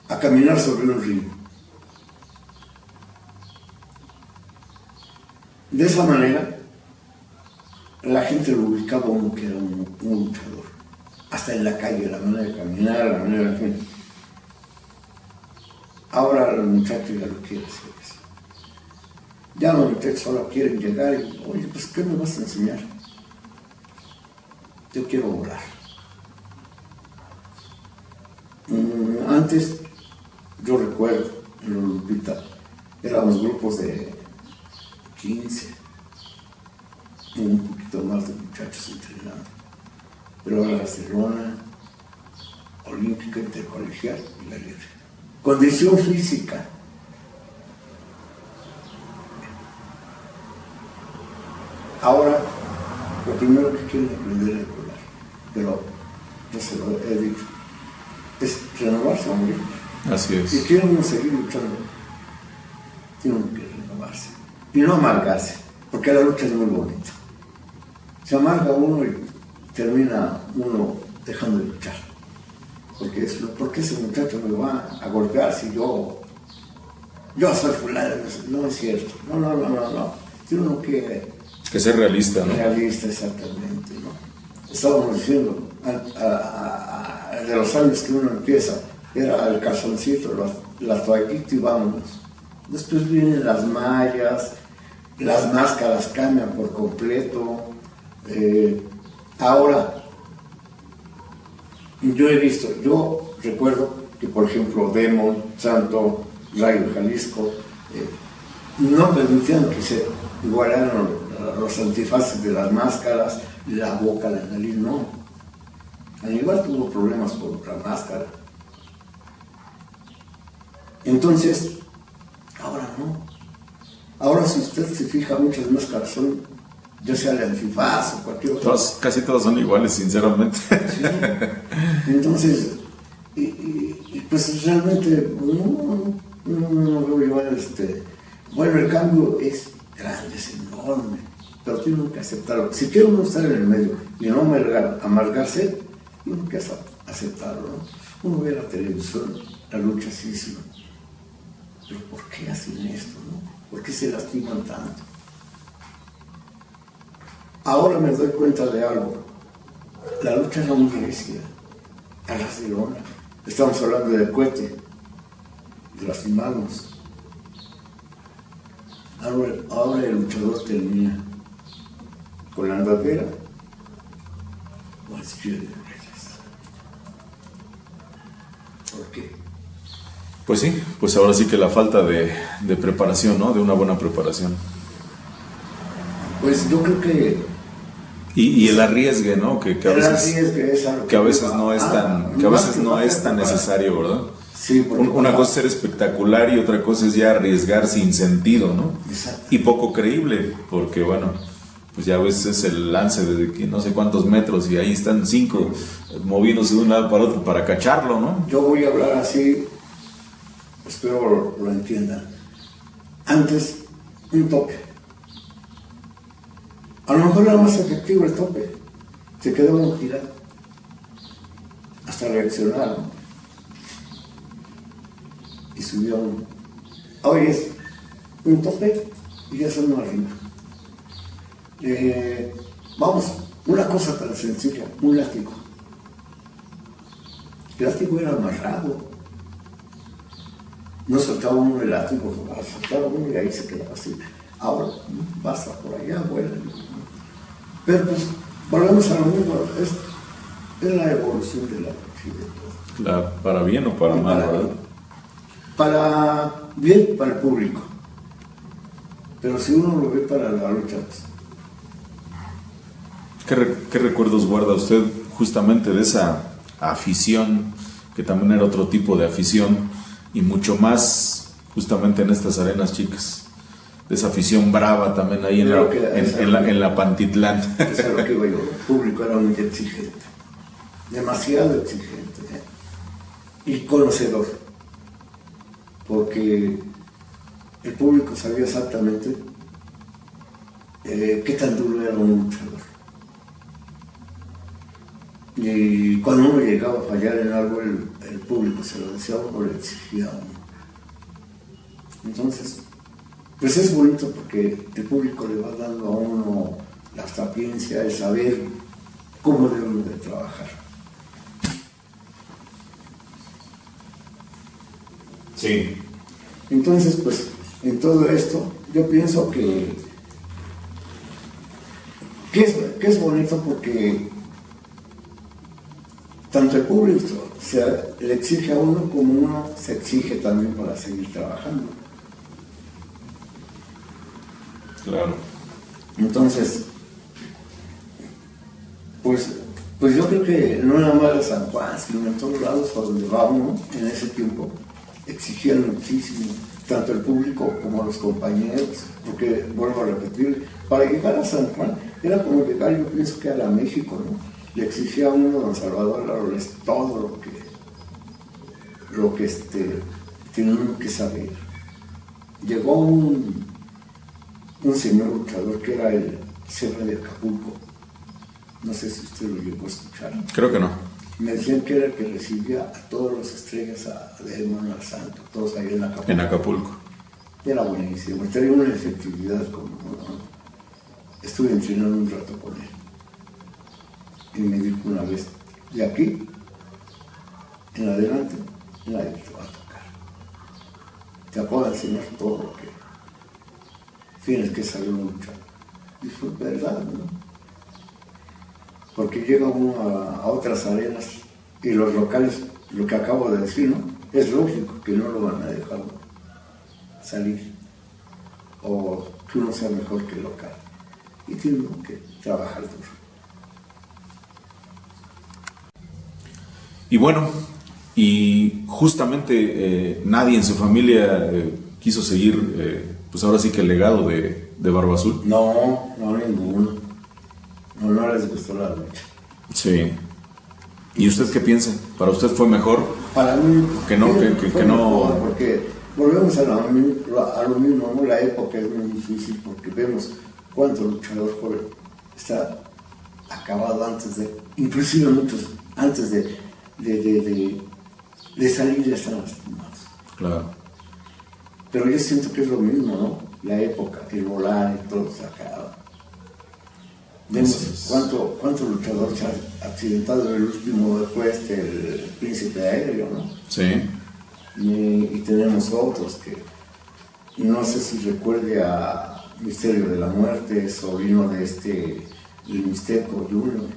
a caminar sobre un río. De esa manera, la gente lo ubicaba a uno que era un luchador. Hasta en la calle, la manera de caminar, la manera de... Ahora los muchachos ya no quieren hacer eso. Ya los muchachos solo quieren llegar y, oye, pues ¿qué me vas a enseñar? Yo quiero volar. Antes, yo recuerdo, en los Lupita, éramos grupos de 15, un poquito más de muchachos entrenando. Pero ahora Barcelona, Olímpica, Intercolegial y la Libre. Condición física. Ahora, lo primero que quieren aprender es volar. Pero, yo se lo he dicho, es renovarse o morir. Así es. Y quiere uno seguir luchando, tiene uno que renovarse. Y no amargarse, porque la lucha es muy bonita. Se amarga uno y termina uno dejando de luchar. Porque ese muchacho me va a golpear si yo soy fulano. No es cierto. No. Tiene uno que ser realista, ¿no? Realista, exactamente, ¿no? Estábamos diciendo, de los años que uno empieza, era el calzoncito, la toallita y vámonos. Después vienen las mallas, las máscaras cambian por completo. Ahora, yo he visto, yo recuerdo que por ejemplo Demon, Santo, Rayo Jalisco, no permitían que se igualaran los antifaces de las máscaras, la boca, la nariz, no. Aníbal tuvo problemas por la máscara. Entonces, ahora no. Ahora si usted se fija, muchas máscaras son, ya sea el antifaz o cualquier otra. Casi todas son iguales, sinceramente. Sí. Entonces, pues realmente no veo yo bueno, el cambio es grande, es enorme, pero tiene que aceptarlo. Si quiere uno estar en el medio y no amargarse, tiene que aceptarlo, ¿no? Uno ve la televisión, la lucha así, sí, pero ¿por qué hacen esto, no? ¿Por qué se lastiman tanto? Ahora me doy cuenta de algo. La lucha era muy parecida a las de lona. Estamos hablando del cohete, de lastimarnos. Ahora el luchador termina con la andadera o el silla de ruedas. ¿Por qué? Pues sí, pues ahora sí que la falta de preparación, ¿no? De una buena preparación. Pues yo creo que... Y el arriesgue, ¿no? Que a veces no es tan necesario, ¿verdad? Sí, una cosa es ser espectacular y otra cosa es ya arriesgar sin sentido, ¿no? Exacto. Y poco creíble, porque bueno, pues ya a veces el lance de no sé cuántos metros y ahí están 5 moviéndose de un lado para otro para cacharlo, ¿no? Yo voy a hablar así, espero lo entiendan. Antes, un tope. A lo mejor era más efectivo el tope. Se quedó uno tirado. Hasta reaccionar, ¿no? Y subió uno. Hoy es un tope y ya son uno arriba. Vamos, una cosa tan sencilla, un látigo. El látigo era amarrado. No soltaba uno el látigo, soltaba uno y ahí se quedaba así. Ahora pasa por allá, vuela. Pero pues, volvemos a lo mismo, es la evolución de la lucha. ¿Para bien o para mal, verdad? Para bien, para el público. Pero si uno lo ve para la lucha, ¿Qué recuerdos guarda usted justamente de esa afición, que también era otro tipo de afición, y mucho más justamente en estas arenas chicas? De esa afición brava también ahí en la Pantitlán. Eso es lo que digo yo. El público era muy exigente, demasiado exigente, y conocedor, porque el público sabía exactamente qué tan duro era un luchador. Y cuando uno llegaba a fallar en algo, el público se lo decía a uno, le exigía a uno. Entonces, pues es bonito porque el público le va dando a uno la sapiencia de saber cómo debemos de trabajar. Sí. Entonces, pues, en todo esto, yo pienso que es bonito porque tanto el público le exige a uno como uno se exige también para seguir trabajando. Claro. Entonces, pues yo creo que no nada más en San Juan, sino en todos lados a donde va uno en ese tiempo, exigían muchísimo, tanto el público como los compañeros, porque vuelvo a repetir, para llegar a San Juan era como llegar, yo pienso que a la México, ¿no? Le exigía a uno, don Salvador Laroles, todo lo que tiene uno que saber. Llegó un señor luchador que era el Sierra de Acapulco. No sé si usted lo llegó a escuchar. Creo que no. Me decían que era el que recibía a todos los estrellas de Hermano al Santo, todos ahí en Acapulco. En Acapulco. Era buenísimo, tenía una efectividad como... Estuve entrenando un rato con él. Y me dijo una vez, de aquí en adelante, nadie te va a tocar. Te acabo de enseñar todo lo que tienes que saber luchar. Y fue verdad, ¿no? Porque llega uno a otras arenas y Y los locales, lo que acabo de decir, ¿no? Es lógico que no lo van a dejar salir. O que uno sea mejor que el local. Y tiene uno que trabajar duro. Y bueno, y justamente nadie en su familia quiso seguir, pues ahora sí que el legado de Barba Azul. No, ninguno. No les gustó la lucha. Sí. ¿Y usted qué piensa? ¿Para usted fue mejor? Para mí, Que no, fue que no. mejor, porque volvemos a lo mismo, ¿no? La época es muy difícil porque vemos cuánto luchador joven está acabado inclusive muchos antes de salir ya están lastimados. Claro. Pero yo siento que es lo mismo, ¿no? La época, el volar y todo se acaba. Vemos cuánto luchador se ha accidentado en el último después el príncipe aéreo, ¿no? Sí. Y tenemos otros que no sé si recuerde a Misterio de la Muerte, sobrino de el Mixteco Junior.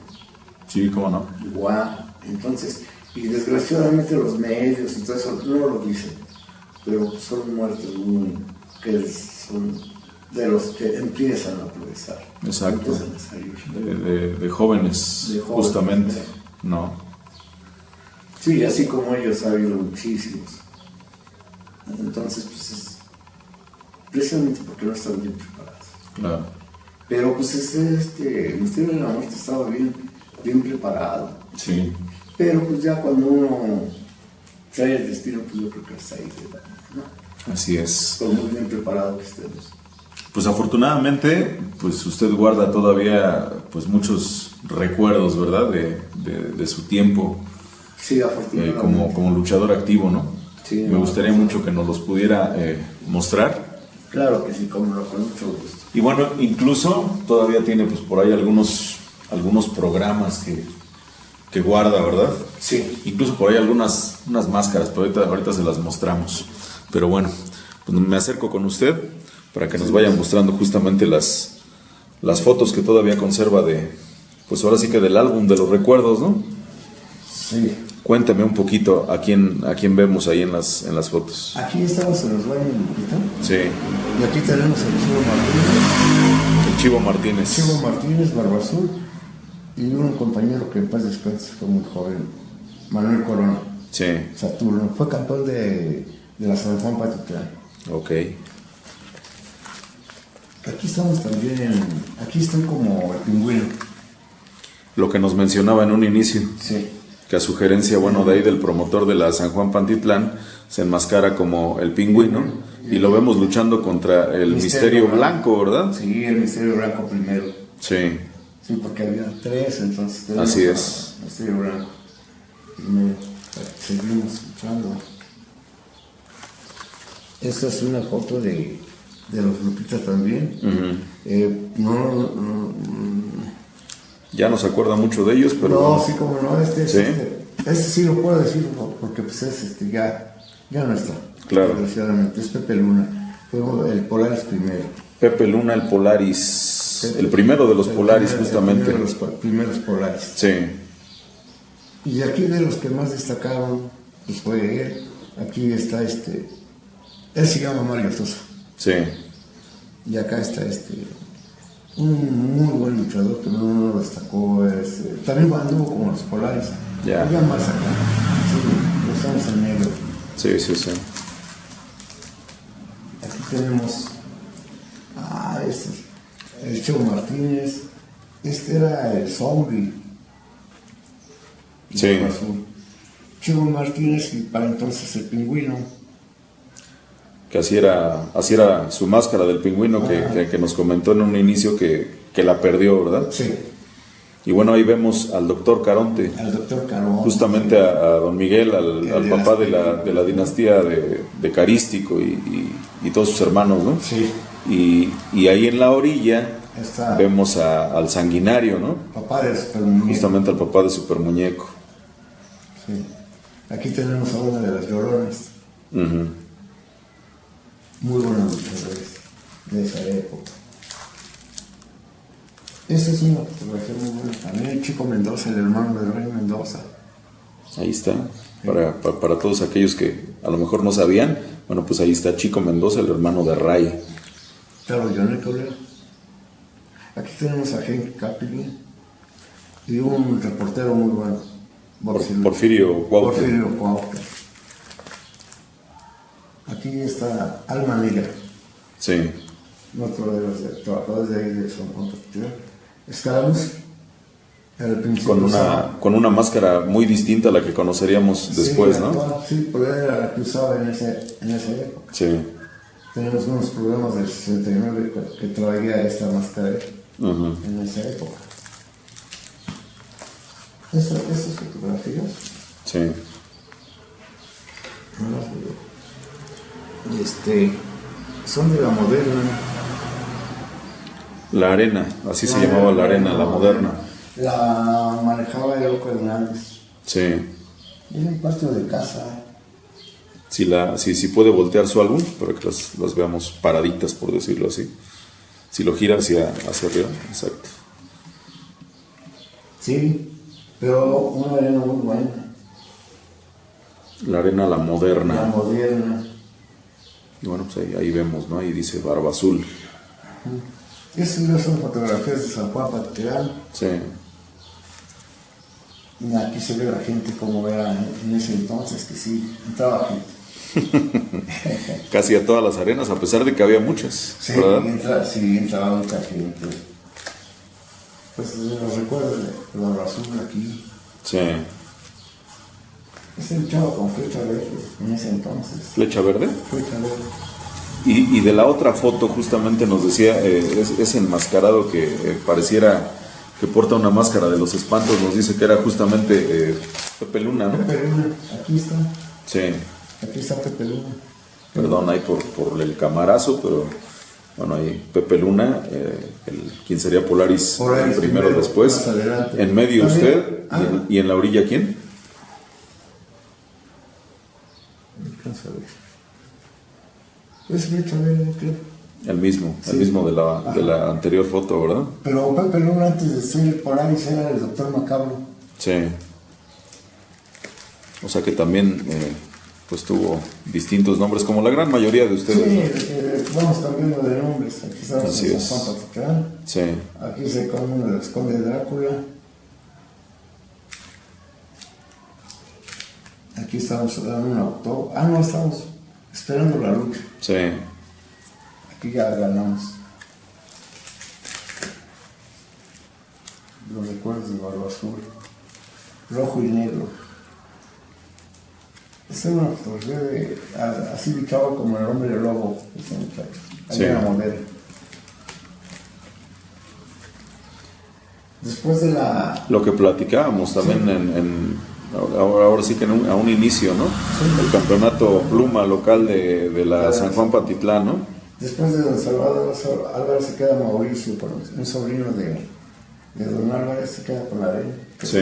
Sí, cómo no. Igual. Entonces, y desgraciadamente los medios y todo eso no lo dicen, pero son muertes que son de los que empiezan a progresar. Exacto. Empiezan a salir. De jóvenes, justamente. No. Sí, así como ellos ha habido muchísimos. Entonces, pues es precisamente porque no están bien preparados. Claro. Pero pues el Misterio de la Muerte estaba bien preparado. Sí. Pero pues ya cuando uno trae el destino, pues yo creo que hasta ahí, ¿no? Así es. Por muy bien preparado que estemos. Pues afortunadamente, pues usted guarda todavía pues muchos recuerdos, ¿verdad? De su tiempo Sí, afortunadamente. como luchador activo, ¿no? Sí, me gustaría mucho que nos los pudiera mostrar. Claro que sí, como no, con mucho gusto. Y bueno, incluso todavía tiene pues por ahí algunos programas que guarda, ¿verdad? Sí. Incluso por ahí unas máscaras, pero ahorita se las mostramos. Pero bueno, pues me acerco con usted para que nos vaya mostrando justamente las fotos que todavía conserva pues ahora sí que del álbum de los recuerdos, ¿no? Sí. Cuéntame un poquito a quién vemos ahí en las fotos. Aquí estamos en los baños de Lupita. Sí. Y aquí tenemos al Chivo Martínez. El Chivo Martínez. Chivo Martínez, Barba Azul. Y un compañero que en paz descanse, fue muy joven, Manuel Corona. Sí. Saturno. Fue campeón de la San Juan Patitlán. Ok. Aquí estamos también, aquí están como el Pingüino. Lo que nos mencionaba en un inicio. Sí. Que a sugerencia, bueno, de ahí del promotor de la San Juan Pantitlán, se enmascara como el Pingüino y lo vemos luchando contra el Misterio Blanco, ¿verdad? Sí, el Misterio Blanco primero. Sí. Sí, porque había tres, entonces así es. Misterio Blanco. Primero, seguimos luchando. Esta es una foto de los Lupitas también. Ya no se acuerda mucho de ellos, pero... No, sí, como no, este sí lo puedo decir, porque pues ya no está. Claro. Desgraciadamente, es Pepe Luna, fue el Polaris primero. Pepe Luna, el Polaris, el primero de los Polaris, justamente. El primero de los primeros Polaris. Sí. Y aquí de los que más destacaron, pues fue él. Aquí está él se llama Mario Sosa. Sí. Y acá está un muy buen luchador que no lo destacó, también anduvo como los Polaris, ya más acá, sí, estamos en medio. Sí. Aquí tenemos el Chivo Martínez, era el Zombie, sí. Chivo Martínez y para entonces el Pingüino. Que así era su máscara del Pingüino que nos comentó en un inicio que la perdió, ¿verdad? Sí. Y bueno, ahí vemos al doctor Caronte. Al doctor Caronte. Justamente a don Miguel, al papá de la dinastía de Carístico y todos sus hermanos, ¿no? Sí. Y ahí en la orilla vemos al Sanguinario, ¿no? Papá de Super Muñeco. Justamente al papá de Super Muñeco. Sí. Aquí tenemos a una de las Lloronas. Muy buenos luchadores de esa época. Esta es una fotografía muy buena también. El Chico Mendoza, el hermano del Rey Mendoza. Ahí está. Para todos aquellos que a lo mejor no sabían, bueno, pues ahí está Chico Mendoza, el hermano de Ray. Claro, Leonel Cabrera. Aquí tenemos a Henry Capelli y un reportero muy bueno. Porfirio Cuauhtémoc. Porfirio Cuauhtémoc. Aquí está Alma Negra. Sí. Otro de los trabajadores de ahí de San Juan Patricio. Escalamos. Con una máscara muy distinta a la que conoceríamos después, sí, ¿no? Sí, pero era la que usaba en esa época. Sí. Tenemos unos programas del 69 que traía esta máscara en esa época. Esas fotografías. Sí. Son de la moderna. La Arena, así se llamaba la Arena, la moderna. La manejaba Eloco Hernández. Sí. En un patio de casa. Si puede voltear su álbum, para que las veamos paraditas, por decirlo así. Si lo gira hacia arriba, exacto. Sí, pero una arena muy buena. La Arena, la moderna. La moderna. Y bueno, pues ahí vemos, ¿no? Ahí dice Barba Azul. Esas son fotografías de San Juan Patricio. Sí. Y aquí se ve la gente como era en ese entonces, que sí, entraba gente. Casi a todas las arenas, a pesar de que había muchas. Sí, ¿verdad? entraba mucha gente. Pues los recuerdos de Barba Azul aquí. Sí. Ese luchaba con flecha verde en ese entonces. ¿Flecha verde? Flecha verde. Y de la otra foto justamente nos decía, ese enmascarado que pareciera que porta una máscara de los espantos, nos dice que era justamente Pepe Luna, ¿no? Pepe Luna, aquí está. Sí. Aquí está Pepe Luna. Perdón ahí por el camarazo, pero bueno, ahí Pepe Luna, quien sería Polaris primero después. Más adelante. En medio ¿también? usted y en la orilla ¿quién? No alcanzo a ver. Es flecha verde, creo. El mismo de la anterior foto, ¿verdad? Pero Pepe Luna, antes de ser Polaris, era el doctor Macabro. Sí. O sea que también pues tuvo distintos nombres, como la gran mayoría de ustedes. Sí, vamos cambiando de nombres. Aquí estamos Así en San Juan Patricio. Sí. Aquí se come el Conde de Drácula. Aquí estamos dando un auto. No, estamos esperando la lucha. Sí. Aquí ya ganamos. Los recuerdos de Barba Azul. Rojo y negro. Esta es una fotografía de. Así luchaba como el hombre lobo. Ese muchacho. Ahí Sí. era modelo. Después de la. Lo que platicábamos también ahora sí que a un inicio, ¿no? Sí. El campeonato pluma local de la San Juan Pantitlán, ¿no? Después de don Salvador Álvarez se queda Mauricio, un sobrino de don Álvarez, se queda con la arena, que Sí.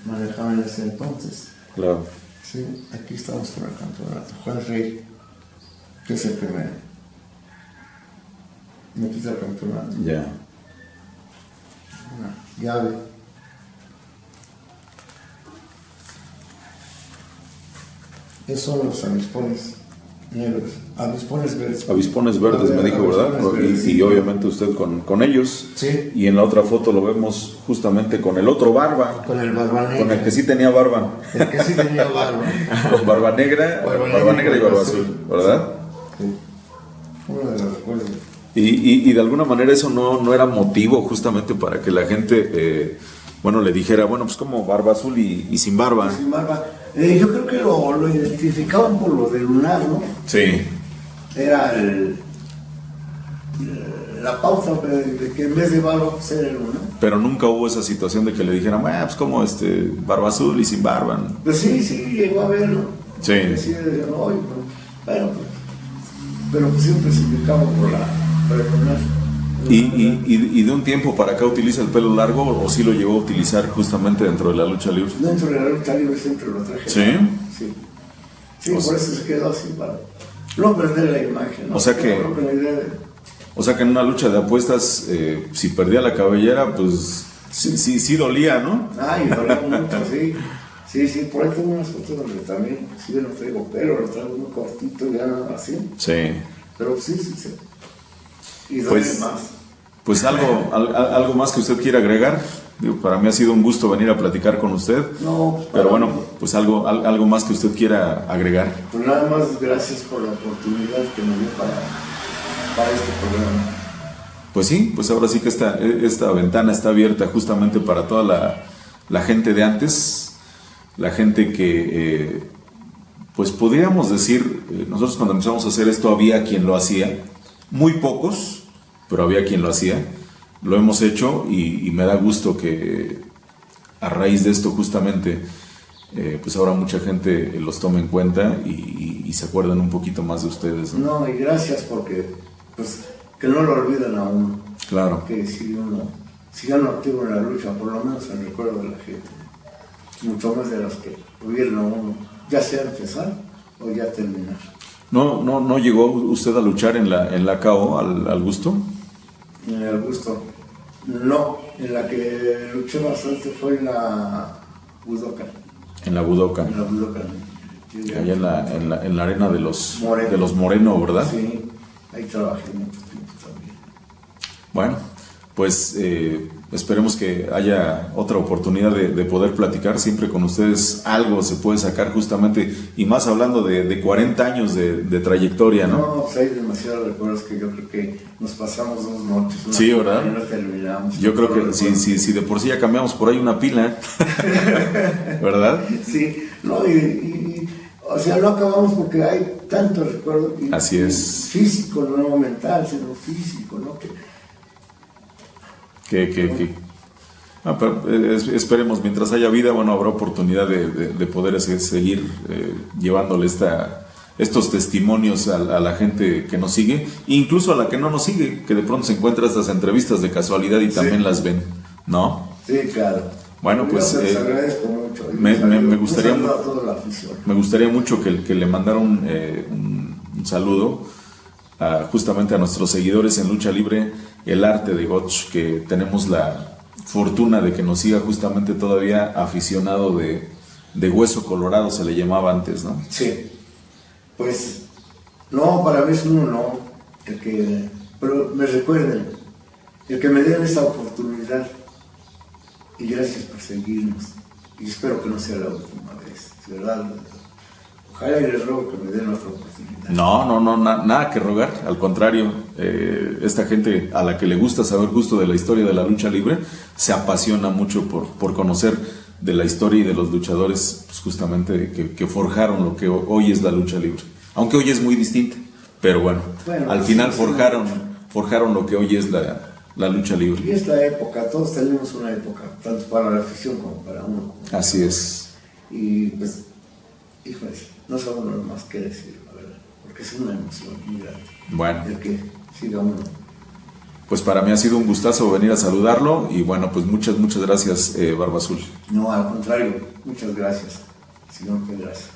manejaba en ese entonces. Claro. Sí, aquí estamos con el campeonato. Juan Rey, que es el primero. Me quita el campeonato. Ya. Una llave. Esos son los avispones negros, avispones verdes. Avispones verdes, me dijo, ¿verdad? Avispones verdes, Y sí. obviamente usted con ellos. Sí. Y en la otra foto lo vemos justamente con el otro barba. Con el barba negra. Con el que sí tenía barba. El que sí tenía barba. Con barba negra y barba azul, ¿verdad? Sí. Uno de los recuerdos. Y de alguna manera eso no era motivo justamente para que la gente, le dijera, bueno, pues como barba azul y sin barba. Sin barba. Yo creo que lo identificaban por lo de lunar, ¿no? Sí, Era la pauta de que en vez de barba pues era el lunar. pero nunca hubo esa situación de que le dijeran, pues como barba azul y sin barba, ¿no? Pues sí, llegó a verlo. Sí. Decían, oye, bueno, pero pues siempre se indicaba por el lunar. Y de un tiempo para acá utiliza el pelo largo o sí lo llegó a utilizar justamente dentro de la lucha libre. Dentro de la lucha libre siempre lo traje. ¿Sí? Sí, por eso se quedó así, para no perder la imagen, ¿no? O sea que- Yo creo la idea de- O sea que en una lucha de apuestas, si perdía la cabellera, pues sí dolía, ¿no? Ay, dolía mucho, sí. Sí, sí, por ahí tengo unas fotos donde también, sí, no traigo pelo, lo traigo muy cortito, ya así. Sí. Pero sí, sí, sí. Y duele Pues, más. pues algo más que usted quiera agregar. Digo, para mí ha sido un gusto venir a platicar con usted. No, Pero bueno, pues algo más que usted quiera agregar. pues nada más gracias por la oportunidad que me dio para este programa. Pues sí, pues ahora sí que esta ventana está abierta justamente para toda la gente de antes, la gente que, pues podríamos decir, nosotros cuando empezamos a hacer esto había quien lo hacía, muy pocos, pero había quien lo hacía, lo hemos hecho y me da gusto que a raíz de esto justamente, pues ahora mucha gente los toma en cuenta y se acuerdan un poquito más de ustedes, ¿no? No, y gracias porque, pues, que no lo olviden a uno. Claro. Que si uno activo en la lucha, por lo menos en el recuerdo de la gente, mucho más de las que hubieran a uno, ya sea empezar o ya terminar. ¿No llegó usted a luchar en la KO al gusto? En el gusto, no, en la que luché bastante fue en la Budokan. En la Budokan. En la Budokan. Allá en la arena de los Moreno. Moreno, ¿verdad? Sí, ahí trabajé mucho tiempo también. Bueno, pues esperemos que haya otra oportunidad de poder platicar siempre con ustedes. Algo se puede sacar justamente, y más hablando de 40 años de trayectoria, ¿no? No, pues hay demasiados recuerdos que yo creo que nos pasamos 2 noches. Sí, ¿verdad? Y no terminamos. Yo creo que si de por sí ya cambiamos por ahí una pila, ¿verdad? Sí, no, o sea, no acabamos porque hay tantos recuerdos. Así es. Físico, no mental, sino físico, ¿no? Pero, esperemos, mientras haya vida, bueno, habrá oportunidad de poder seguir llevándole estos testimonios a la gente que nos sigue, incluso a la que no nos sigue, que de pronto se encuentra estas entrevistas de casualidad y también las ven, ¿no? Sí, claro. Bueno, pues yo les agradezco mucho. Me gustaría mucho que le mandara un saludo justamente a nuestros seguidores en Lucha Libre, el arte de Gotch, que tenemos la fortuna de que nos siga justamente todavía aficionado de Hueso Colorado, se le llamaba antes, ¿no? Sí, pues no, para mí es un honor pero me recuerden, el que me den esta oportunidad, y gracias por seguirnos, y espero que no sea la última vez, ¿verdad? Ojalá y les ruego que me den otra oportunidad. No, nada que rogar, al contrario, esta gente a la que le gusta saber justo de la historia de la lucha libre, se apasiona mucho por conocer de la historia y de los luchadores, pues justamente que forjaron lo que hoy es la lucha libre. Aunque hoy es muy distinta, pero bueno al final forjaron lo que hoy es la lucha libre. Y es la época, todos tenemos una época, tanto para la afición como para uno. Así es. Y pues, híjoles, no sé uno más que decir, la verdad, porque es una emoción muy grande. Bueno. El que siga uno. Pues para mí ha sido un gustazo venir a saludarlo y bueno, pues muchas gracias, Barba Azul. No, al contrario, muchas gracias, señor Pedraza.